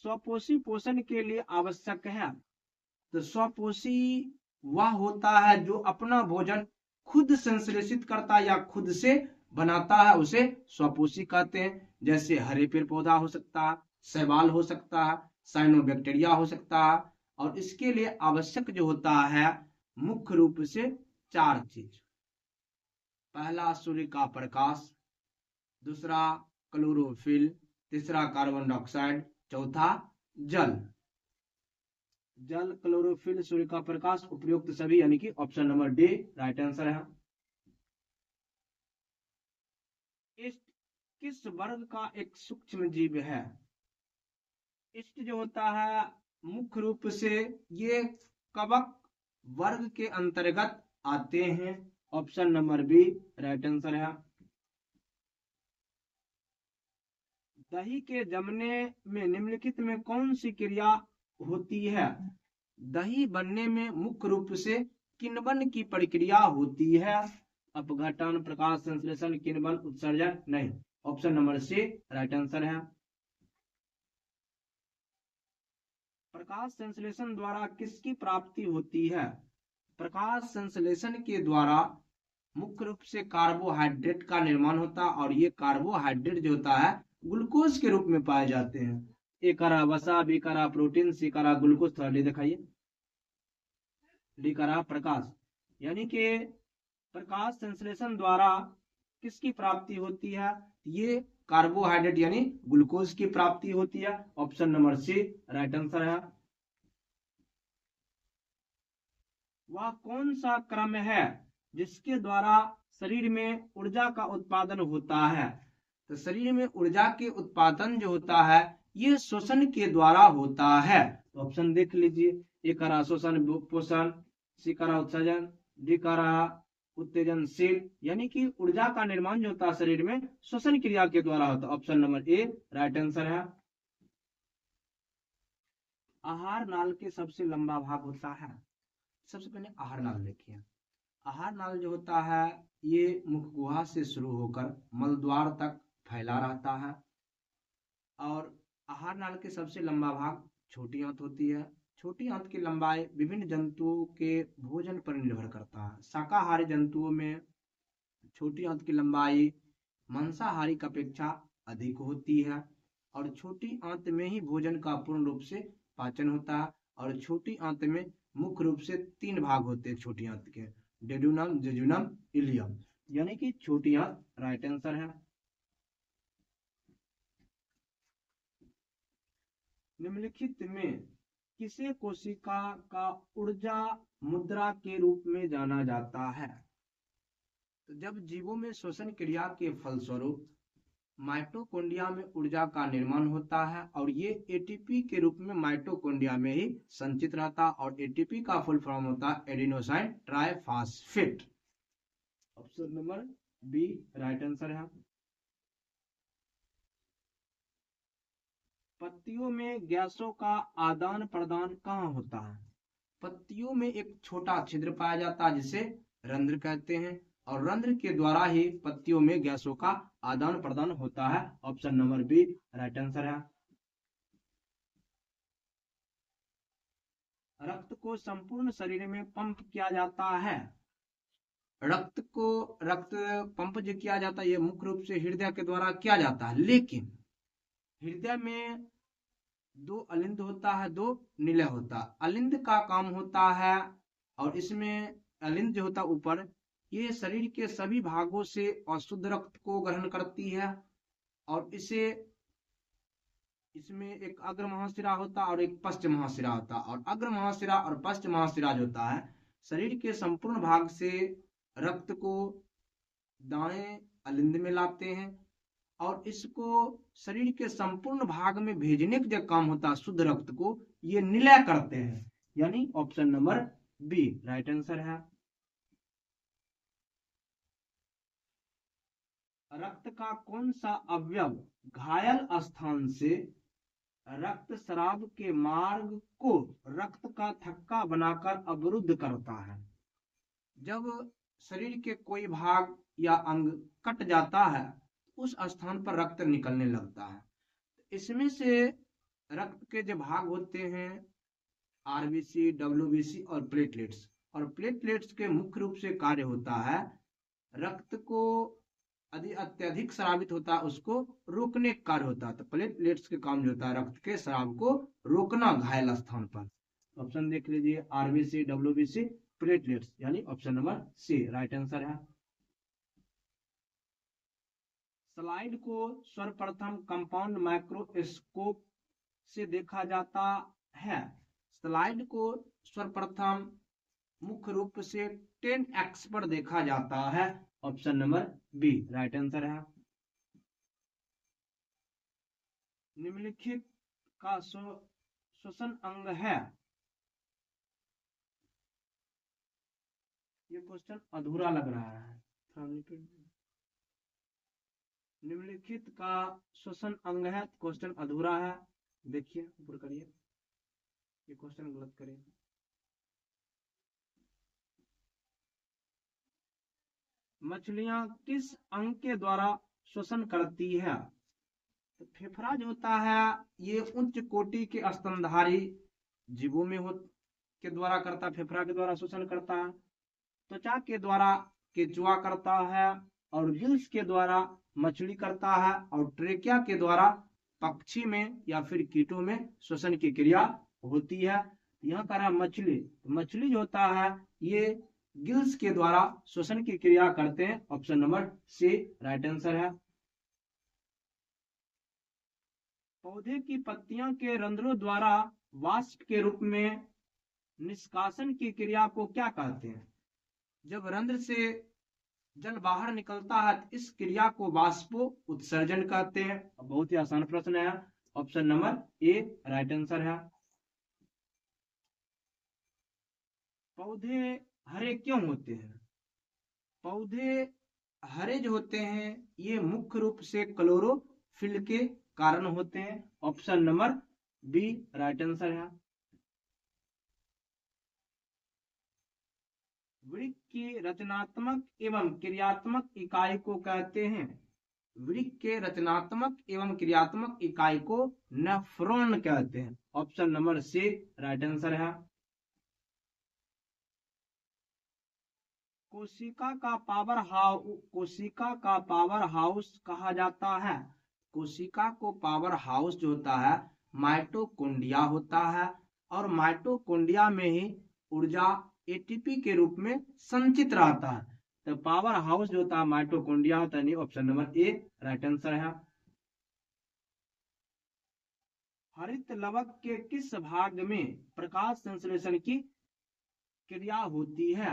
स्वपोषी पोषण के लिए आवश्यक है। तो स्वपोषी वह होता है जो अपना भोजन खुद संश्लेषित करता है या खुद से बनाता है, उसे स्वपोषी कहते हैं। जैसे हरे पेड़ पौधा हो सकता है, शैवाल हो सकता है, साइनोबैक्टीरिया हो सकता है। और इसके लिए आवश्यक जो होता है मुख्य रूप से 4 चीज। पहला सूर्य का प्रकाश, दूसरा क्लोरोफिल, तीसरा कार्बन डाइऑक्साइड, चौथा जल। जल, क्लोरोफिल, सूर्य का प्रकाश, उपयुक्त सभी, यानी कि option number D right answer है। इष्ट किस वर्ग का एक सूक्ष्म जीव है? इष्ट जो होता है मुख्य रूप से ये कवक वर्ग के अंतर्गत आते हैं। Option number B right answer है। दही के जमने में निम्नलिखित में कौन सी क्रिया होती है? दही बनने में मुख्य रूप से किण्वन की प्रक्रिया होती है। अपघटन, प्रकाश संश्लेषण, किण्वन, उत्सर्जन नहीं। Option number C right answer है। प्रकाश संश्लेषण द्वारा किसकी प्राप्ति होती है? प्रकाश संश्लेषण के द्वारा मुख्य रूप से कार्बोहाइड्रेट का निर्माण होता है और ये कार्बोहाइड्रेट जो होता है ग्लूकोज के रूप में पाए जाते हैं। ए करा वसा, बी करा प्रोटीन, सी करा ग्लूकोज। थोड़ा दिखाइए, डी करा प्रकाश। यानी कि प्रकाश संश्लेषण द्वारा किसकी प्राप्ति होती है? ये कार्बोहाइड्रेट यानी ग्लूकोज की प्राप्ति होती है। Option number C right answer है। वह कौन सा क्रम है जिसके द्वारा शरीर में ऊर्जा का उत्पादन होता है? तो शरीर में ऊर्जा के उत्पादन जो होता है ये श्वसन के द्वारा होता है। तो ऑप्शन देख लीजिए, ए करा श्वसन पोषण, सी करा उत्सर्जन, डी करा उत्तेजनशील। यानी कि ऊर्जा का निर्माण जो होता है शरीर में श्वसन क्रिया के द्वारा होता है। Option number A right answer है। आहार नाल के सबसे लंबा भाग होता है। सबसे पहले आहार नाल देखिए। आहार नाल जो होता है ये मुख गुहा से शुरू होकर मल द्वार तक फैला रहता है और आहार नाल के सबसे लंबा भाग छोटी आंत होती है। छोटी आंत की लंबाई विभिन्न जंतुओं के भोजन पर निर्भर करता है। शाकाहारी जंतुओं में छोटी आंत की लंबाई मांसाहारी की अपेक्षा अधिक होती है और छोटी आंत में ही भोजन का पूर्ण रूप से पाचन होता है। और छोटी आंत में मुख्य रूप से 3 भाग होते हैं छोटी आंत के, डेड्यूनम, जेजुनम, इलियम। यानी कि छोटी आंत राइट आंसर है। निम्नलिखित में किसे कोशिका का ऊर्जा मुद्रा के रूप में जाना जाता है? तो जब जीवों में श्वसन क्रिया के फलस्वरूप माइटोकॉन्ड्रिया में ऊर्जा का निर्माण होता है और ये एटीपी के रूप में माइटोकॉन्ड्रिया में ही संचित रहता है और एटीपी का फुल फॉर्म होता है adenosine triphosphate. Option number B right answer है। पत्तियों में गैसों का आदान प्रदान कहाँ होता है? पत्तियों में एक छोटा छिद्र पाया जाता है जिसे रंध्र कहते हैं और रंध्र के द्वारा ही पत्तियों में गैसों का आदान प्रदान होता है। Option number B right answer है। रक्त को संपूर्ण शरीर में पंप किया जाता है। रक्त पंप जो किया जाता है ये मुख्य रूप से हृदय के द्वारा किया जाता है, लेकिन हृदय में 2 अलिंद होता है, 2 निलय होता है। अलिंद का काम होता है और इसमें अलिंद जो होता है ऊपर, ये शरीर के सभी भागों से अशुद्ध रक्त को ग्रहण करती है और इसमें एक अग्र महाशिरा होता है और एक पश्च महाशिरा होता है और अग्र महाशिरा और पश्च महाशिरा जो होता है शरीर के संपूर्ण भाग से रक्त को दाएं अलिंद में लाते हैं और इसको शरीर के संपूर्ण भाग में भेजने का जो काम होता है शुद्ध रक्त को, ये निलय करते हैं। यानी option number B right answer है। रक्त का कौन सा अवयव घायल स्थान से रक्त स्राव के मार्ग को रक्त का थक्का बनाकर अवरुद्ध करता है? जब शरीर के कोई भाग या अंग कट जाता है उस स्थान पर रक्त निकलने लगता है। इसमें से रक्त के जो भाग होते हैं आरबीसी, डब्ल्यूबीसी और प्लेटलेट्स, और प्लेटलेट्स के मुख्य रूप से कार्य होता है रक्त को यदि अत्यधिक स्रावित होता है उसको रोकने का कार्य होता है। तो प्लेटलेट्स के काम जो होता है रक्त के स्राव को रोकना घायल स्थान पर। ऑप्शन देख लीजिए, आरबीसी, डब्ल्यूबीसी, प्लेटलेट्स। यानी option number C right answer है। स्लाइड को सर्वप्रथम कंपाउंड माइक्रोस्कोप से देखा जाता है। स्लाइड को सर्वप्रथम मुख्य रूप से 10x पर देखा जाता है। Option number B right answer है। निम्नलिखित का श्वसन अंग है। ये क्वेश्चन अधूरा लग रहा है। निम्नलिखित का श्वसन अंग है, क्वेश्चन अधूरा है। देखिए ऊपर करिए, ये क्वेश्चन गलत करिए। मछलियां किस अंग के द्वारा श्वसन करती है? तो फेफड़ा जो होता है ये उच्च कोटि के स्तनधारी जीवों में हो के द्वारा करता है, फेफड़ा के द्वारा शोषण करता है, त्वचा के द्वारा केंचुआ करता है, और गिल्स के द्वारा मछली करता है, और ट्रेकिया के द्वारा पक्षी में या फिर कीटों में श्वसन की क्रिया होती है। यहाँ कह रहा मछली, मछली जो होता है ये गिल्स के द्वारा श्वसन की क्रिया करते हैं। Option number C right answer है। पौधे की पत्तियां के रंध्रों द्वारा वाष्प के रूप में निष्कासन की क्रिया को क्या कहते हैं? जब रंध्र से जल बाहर निकलता है तो इस क्रिया को वाष्पो उत्सर्जन कहते हैं। बहुत ही आसान प्रश्न है। Option number A right answer है। पौधे हरे क्यों होते हैं? पौधे हरे जो होते हैं ये मुख्य रूप से क्लोरोफिल के कारण होते हैं। Option number B right answer है। वृक्क की रचनात्मक एवं क्रियात्मक इकाई को कहते हैं? वृक्क के रचनात्मक एवं क्रियात्मक इकाई को नेफ्रॉन कहते हैं। Option number C right answer है। कोशिका का पावर हाउस कहा जाता है। कोशिका को पावर हाउस जो होता है माइटोकॉन्ड्रिया होता है, और माइटोकॉन्ड्रिया में ही ऊर्जा एटीपी के रूप में संचित रहता है। तो पावर हाउस जो होता है माइटोकॉन्ड्रिया होता है। Option number A right answer है। हरित लवक के किस भाग में प्रकाश संश्लेषण की क्रिया होती है?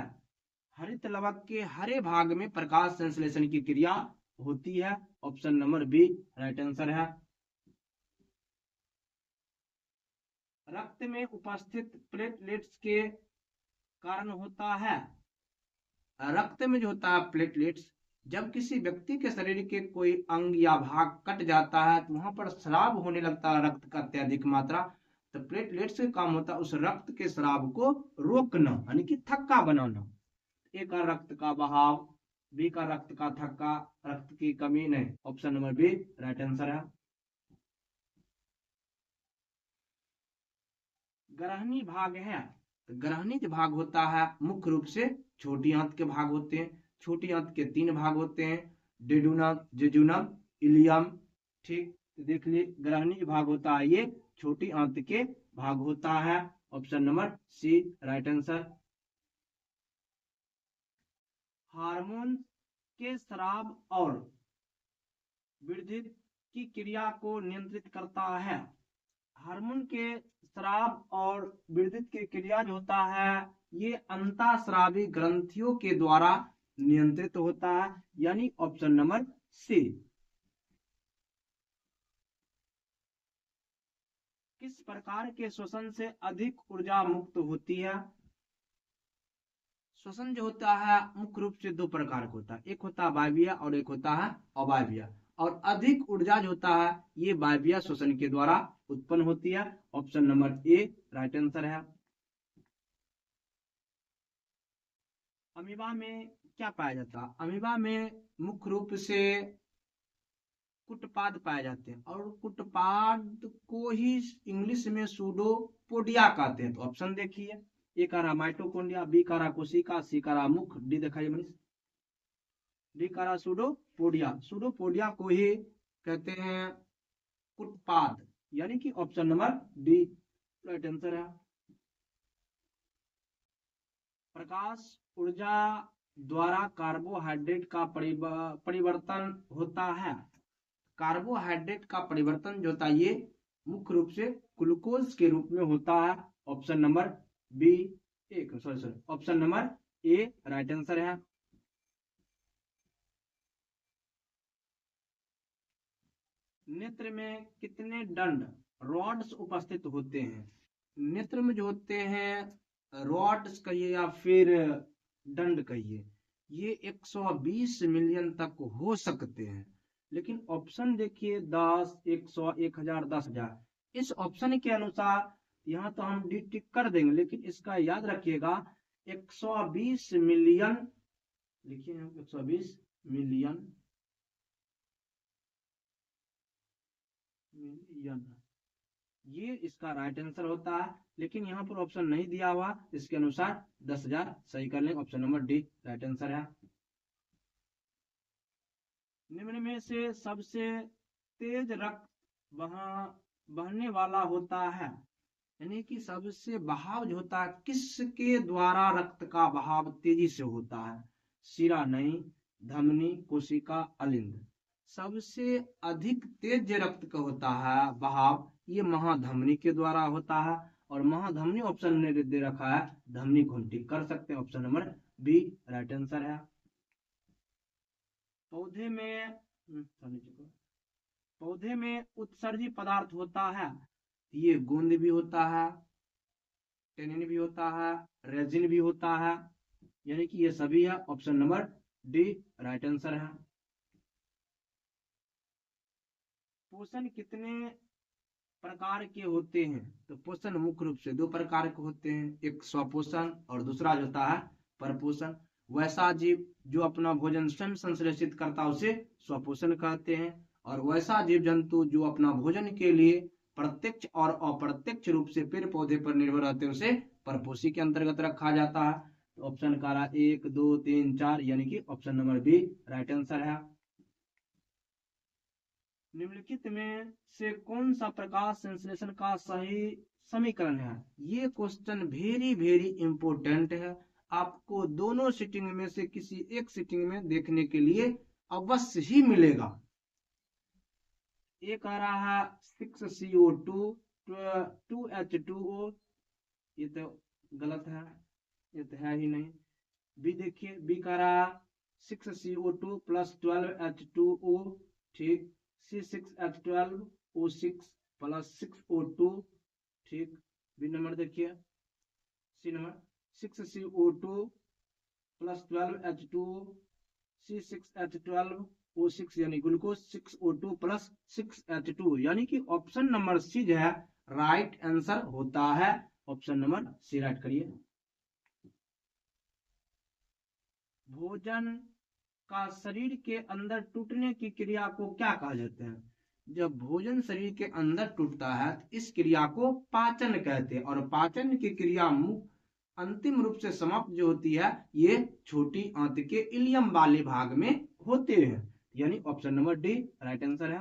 हरित लवक के हरे भाग में प्रकाश संश्लेषण की क्रिया होती है। Option number B right answer है। रक्त में उपस्थित प्लेटलेट्स के कारण होता है। रक्त में जो होता है प्लेटलेट्स, जब किसी व्यक्ति के शरीर के कोई अंग या भाग कट जाता है तो वहां पर स्राव होने लगता है रक्त का अत्यधिक मात्रा। तो प्लेटलेट्स का काम होता है उस रक्त के स्राव को रोकना, यानी कि थक्का बनाना। ए का रक्त का बहाव, बी का रक्त का थक्का, रक्त की कमी नहीं। Option number B right answer है। ग्रहणी भाग है। तो ग्रहणी जो भाग होता है मुख्य रूप से छोटी आंत के भाग होते हैं। छोटी आंत के 3 भाग होते हैं, डेडुनम, जेजुनम, इलियम। ठीक, तो देख लिए ग्रहणी भाग होता है ये छोटी आंत के भाग होता है। Option number C right answer. Hormone के स्राव और वृद्धि की क्रिया को नियंत्रित करता है। हार्मोन के स्राव और वृद्धि की क्रिया जो होता है ये अंतःस्रावी ग्रंथियों के द्वारा नियंत्रित होता है, यानी ऑप्शन नंबर सी। किस प्रकार के श्वसन से अधिक ऊर्जा मुक्त होती है? श्वसन जो होता है मुख्य रूप से 2 प्रकार का होता है, एक होता है वायवीय और एक होता है अवायवीय। और अधिक ऊर्जा जो होता है ये वायवीय श्वसन के द्वारा उत्पन्न होती है। Option number A right answer है। अमीबा में क्या पाया जाता है? अमीबा में मुख्य रूप से कुटपाद पाए जाते हैं, और कुटपाद को ही इंग्लिश में सूडोपोडिया कहते हैं। तो ऑप्शन देखिए, ए का रहा माइटोकॉन्ड्रिया, बी का रहा कोशिका, सी का रहा मुख, डी दिखाइए मनीष। डी का रहा सूडोपोडिया। सूडोपोडिया को ही कहते हैं कुटपाद, यानी कि option number D right answer है। प्रकाश ऊर्जा द्वारा कार्बोहाइड्रेट का परिवर्तन होता है। कार्बोहाइड्रेट का परिवर्तन जो होता है ये मुख्य रूप से ग्लूकोज के रूप में होता है। Option number B sorry option number A right answer है। नेत्र में कितने दंड रॉड्स उपस्थित होते हैं? नेत्र में जो होते हैं रॉड्स कहिए या फिर दंड कहिए, ये 120 मिलियन तक हो सकते हैं। लेकिन ऑप्शन देखिए 10, 100, 1000, 10,000। इस ऑप्शन के अनुसार यहाँ तो हम डी टिक कर देंगे, लेकिन इसका याद रखिएगा 120 मिलियन लिखिए, 120 मिलियन ये इसका राइट आंसर होता है। लेकिन यहाँ पर ऑप्शन नहीं दिया हुआ, इसके अनुसार 10,000 सही कर लेंगे। Option number D right answer है। निम्न में से सबसे तेज रक्त बहने वाला होता है, यानी कि सबसे बहाव जो होता है किसके द्वारा रक्त का बहाव तेजी से होता है? शिरा नहीं, धमनी, कोशिका, अलिंद। सबसे अधिक तेज रक्त का होता है बहाव, ये महाधमनी के द्वारा होता है। और महाधमनी ऑप्शन ने दे रखा है, धमनी को हम टिक कर सकते हैं। Option number B right answer है। पौधे में उत्सर्जी पदार्थ होता है, ये गोंद भी होता है, टेनिन भी होता है, रेजिन भी होता है, यानी कि ये सभी है। Option number D right answer है। पोषण कितने प्रकार के होते हैं? तो पोषण मुख्य रूप से 2 प्रकार के होते हैं, एक स्वपोषण और दूसरा जो होता है परपोषण। वैसा जीव जो अपना भोजन स्वयं संश्लेषित करता है उसे स्वपोषण कहते हैं, और वैसा जीव जंतु जो अपना भोजन के लिए प्रत्यक्ष और अप्रत्यक्ष रूप से पेड़ पौधे पर निर्भर रहते हैं उसे परपोषी के अंतर्गत रखा जाता है। तो ऑप्शन का 1 2 3 4 यानी कि option number B right answer है। निम्नलिखित में से कौन सा प्रकाश संश्लेषण का सही समीकरण है? ये क्वेश्चन वेरी वेरी इंपोर्टेंट है, आपको दोनों सीटिंग में से किसी एक सीटिंग में देखने के लिए अवश्य ही मिलेगा। एक आ रहा है 6CO2 2H2O, ये तो गलत है, ये तो है ही नहीं। बी देखिए, बी का रहा 6CO2 प्लस 12H2O, ठीक। C6H12O6 प्लस 6O2, ठीक। बी नंबर देखिए, सी number 6CO2 plus 12H2O, C6H12O6 यानी ग्लूकोज, 6O2 प्लस 6H2 यानी कि ऑप्शन नंबर सी जो है राइट आंसर होता है। ऑप्शन नंबर सी राइट करिए। भोजन का शरीर के अंदर टूटने की क्रिया को क्या कहा जाता है? जब भोजन शरीर के अंदर टूटता है तो इस क्रिया को पाचन कहते हैं, और पाचन की क्रिया अंतिम रूप से समाप्त जो होती है ये छोटी आंत के इलियम वाले भाग में होते हैं, यानी option number D right answer है।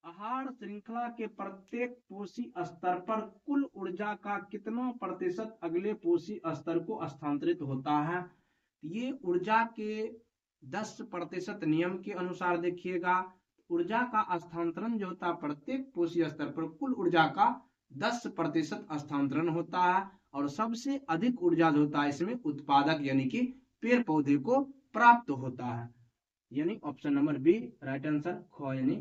आहार श्रृंखला के प्रत्येक पोषी स्तर पर कुल ऊर्जा का कितना प्रतिशत अगले पोषी स्तर को स्थानांतरित होता है? ये ऊर्जा के 10% नियम के अनुसार देखिएगा, ऊर्जा का स्थानांतरण जो होता है प्रत्येक पोषी स्तर पर कुल ऊर्जा का 10% स्थानांतरण होता है, और सबसे अधिक ऊर्जा जो होता है इसमें उत्पादक यानी कि पेड़ पौधे को प्राप्त होता है, यानी option number B right answer ख यानी।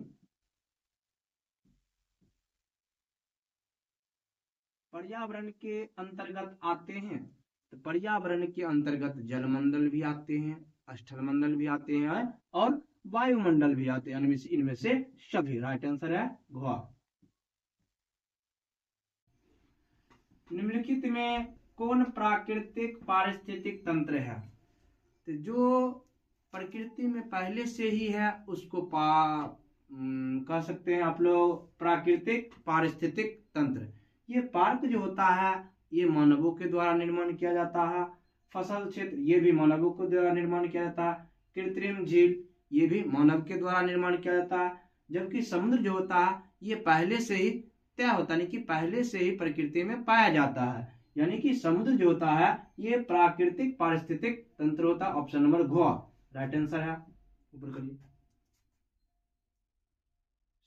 पर्यावरण के अंतर्गत आते हैं, तो पर्यावरण के अंतर्गत जलमंडल भी आते हैं, स्थलमंडल भी आते हैं और वायुमंडल भी आते हैं, इनमें से सभी राइट आंसर है घ। निम्नलिखित में कौन प्राकृतिक पारिस्थितिक तंत्र है? तो जो प्रकृति में पहले से ही है उसको कह सकते हैं आप लोग प्राकृतिक पारिस्थितिक तंत्र। ये पार्क जो होता है ये मानवों के द्वारा निर्माण किया जाता है, फसल क्षेत्र ये भी मानवों के द्वारा निर्माण किया जाता है, कृत्रिम झील ये भी मानव के द्वारा निर्माण किया जाता है, जबकि समुद्र जो होता है ये पहले से ही तय होता है कि पहले से ही प्रकृति में पाया जाता है, यानी कि समुद्र जो होता है ये प्राकृतिक पारिस्थितिक तंत्र होता है। ऑप्शन नंबर घ राइट आंसर है। ऊपर करिए।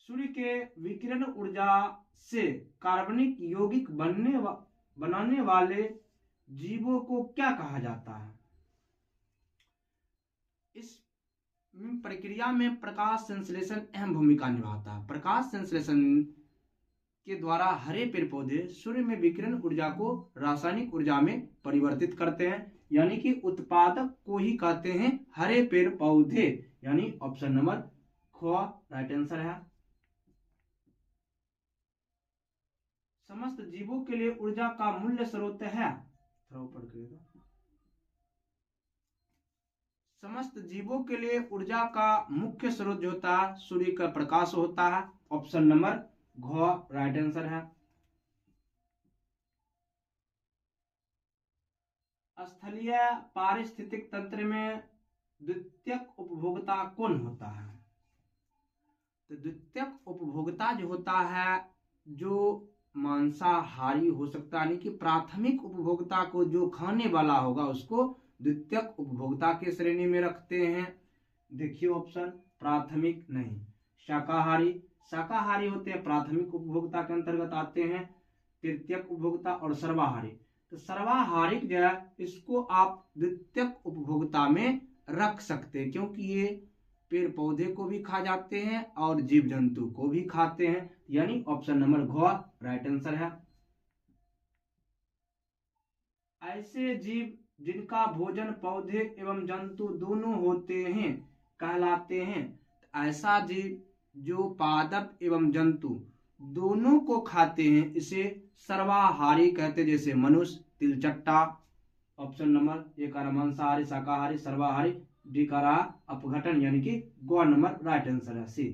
सूर्य के विकिरण ऊर्जा से कार्बनिक यौगिक बनाने वाले जीवों को क्या कहा जाता है? इस प्रक्रिया में प्रकाश संश्लेषण अहम भूमिका निभाता है। प्रकाश संश्लेषण के द्वारा हरे पेड़ पौधे सूर्य में विकिरण ऊर्जा को रासायनिक ऊर्जा में परिवर्तित करते हैं, यानी कि उत्पादक को ही कहते हैं हरे पेड़ पौधे, यानी ऑप्शन नंबर ख राइट आंसर है। समस्त जीवों के लिए ऊर्जा का मूल्य स्रोत है, थोड़ा ऊपर करिएगा। समस्त जीवों के लिए ऊर्जा का मुख्य स्रोत जो होता है सूर्य का प्रकाश होता है। ऑप्शन नंबर घ राइट आंसर है। स्थलीय पारिस्थितिक तंत्र में द्वितीयक उपभोक्ता कौन होता है? तो द्वितीयक उपभोक्ता जो होता है, जो मांसाहारी हो सकता है, यानी कि प्राथमिक उपभोक्ता को जो खाने वाला होगा उसको द्वितीयक उपभोक्ता की श्रेणी में रखते हैं। देखिए ऑप्शन, प्राथमिक नहीं, शाकाहारी, शाकाहारी होते हैं प्राथमिक उपभोक्ता के अंतर्गत आते हैं, तृतीयक उपभोक्ता और सर्वाहारी। तो सर्वाहारिक जो है इसको आप द्वितीयक उपभोक्ता में रख सकते हैं, क्योंकि ये पेड़ पौधे को भी खा जाते हैं और जीव जंतु को भी खाते हैं, यानी ऑप्शन नंबर घ राइट आंसर है। ऐसे जीव जिनका भोजन पौधे एवं जंतु दोनों होते हैं कहलाते हैं। ऐसा जीव जो पादप एवं जंतु दोनों को खाते हैं इसे सर्वाहारी कहते हैं, जैसे मनुष्य, तिलचट्टा। ऑप्शन नंबर ए का मांसाहारी, शाकाहारी, सर्वाहारी, डी का रहा अपघटन, यानी कि ग नंबर राइट आंसर है, सी।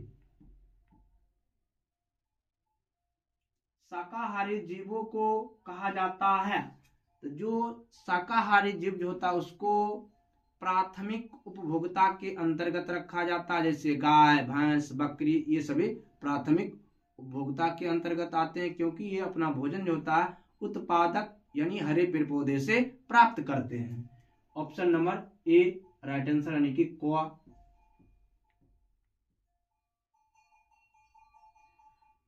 शाकाहारी जीवों को कहा जाता है, तो जो शाकाहारी जीव जो होता है उसको प्राथमिक उपभोक्ता के अंतर्गत रखा जाता है, जैसे गाय, भैंस, बकरी, ये सभी प्राथमिक उपभोक्ता के अंतर्गत आते हैं, क्योंकि ये अपना भोजन जो होता है उत्पादक यानी हरे पेड़ पौधे से प्राप्त करते हैं। Option number A right answer, यानी कि कोआ।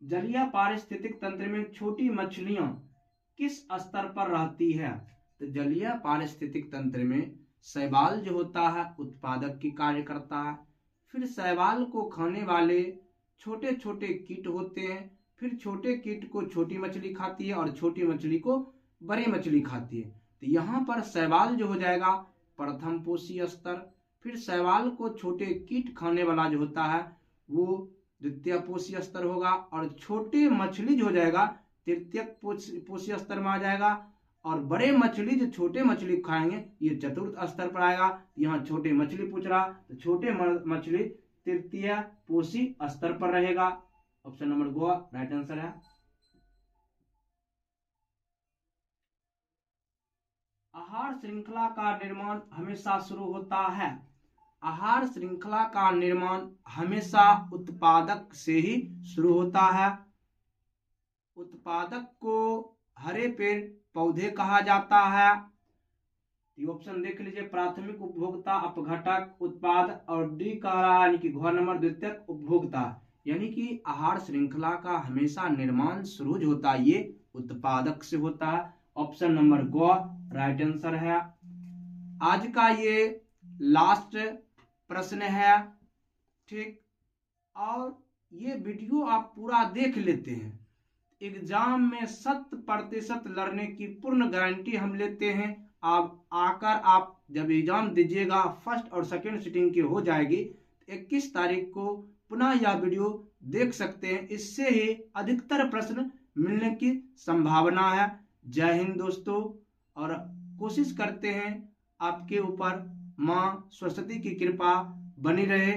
जलीय पारिस्थितिक तंत्र में छोटी मछलियां किस स्तर पर रहती है? तो जलीय पारिस्थितिक तंत्र में शैवाल जो होता है उत्पादक की कार्य करता है, फिर शैवाल को खाने वाले छोटे छोटे कीट होते हैं, फिर छोटे कीट को छोटी मछली खाती है और छोटी मछली को बड़ी मछली खाती है। तो यहाँ पर शैवाल जो हो जाएगा प्रथम पोषी स्तर, फिर शैवाल को छोटे कीट खाने वाला जो होता है वो द्वितीय पोषी स्तर होगा, और छोटे मछली जो हो जाएगा तृतीय पोषी स्तर में आ जाएगा, और बड़े मछली जो छोटे मछली खाएंगे ये चतुर्थ स्तर पर आएगा। यहाँ छोटे मछली पूछ रहा, तो छोटे मछली तृतीय पोषी स्तर पर रहेगा। Option number go right answer है। आहार श्रृंखला का निर्माण हमेशा शुरू होता है। आहार श्रृंखला का निर्माण हमेशा उत्पादक से ही शुरू होता है। उत्पादक को हरे पेड़ पौधे कहा जाता है। ये ऑप्शन देख लीजिए, प्राथमिक उपभोक्ता, अपघटक, उत्पाद, और डी कह रहा है यानी कि घ नंबर द्वितीयक उपभोक्ता, यानी कि आहार श्रृंखला का हमेशा निर्माण शुरू होता है ये उत्पादक से होता है। ऑप्शन नंबर ग राइट आंसर है। आज का ये लास्ट प्रश्न है, ठीक, और ये वीडियो आप पूरा देख लेते हैं, एग्जाम में 100% लड़ने की पूर्ण गारंटी हम लेते हैं। आप आकर आप जब एग्जाम दीजिएगा फर्स्ट और सेकंड सिटिंग की हो जाएगी, 21 तारीख को पुनः यह वीडियो देख सकते हैं, इससे ही अधिकतर प्रश्न मिलने की संभावना है। जय हिंद दोस्तों, और कोशिश करते हैं आपके ऊपर मां सरस्वती की कृपा बनी रहे।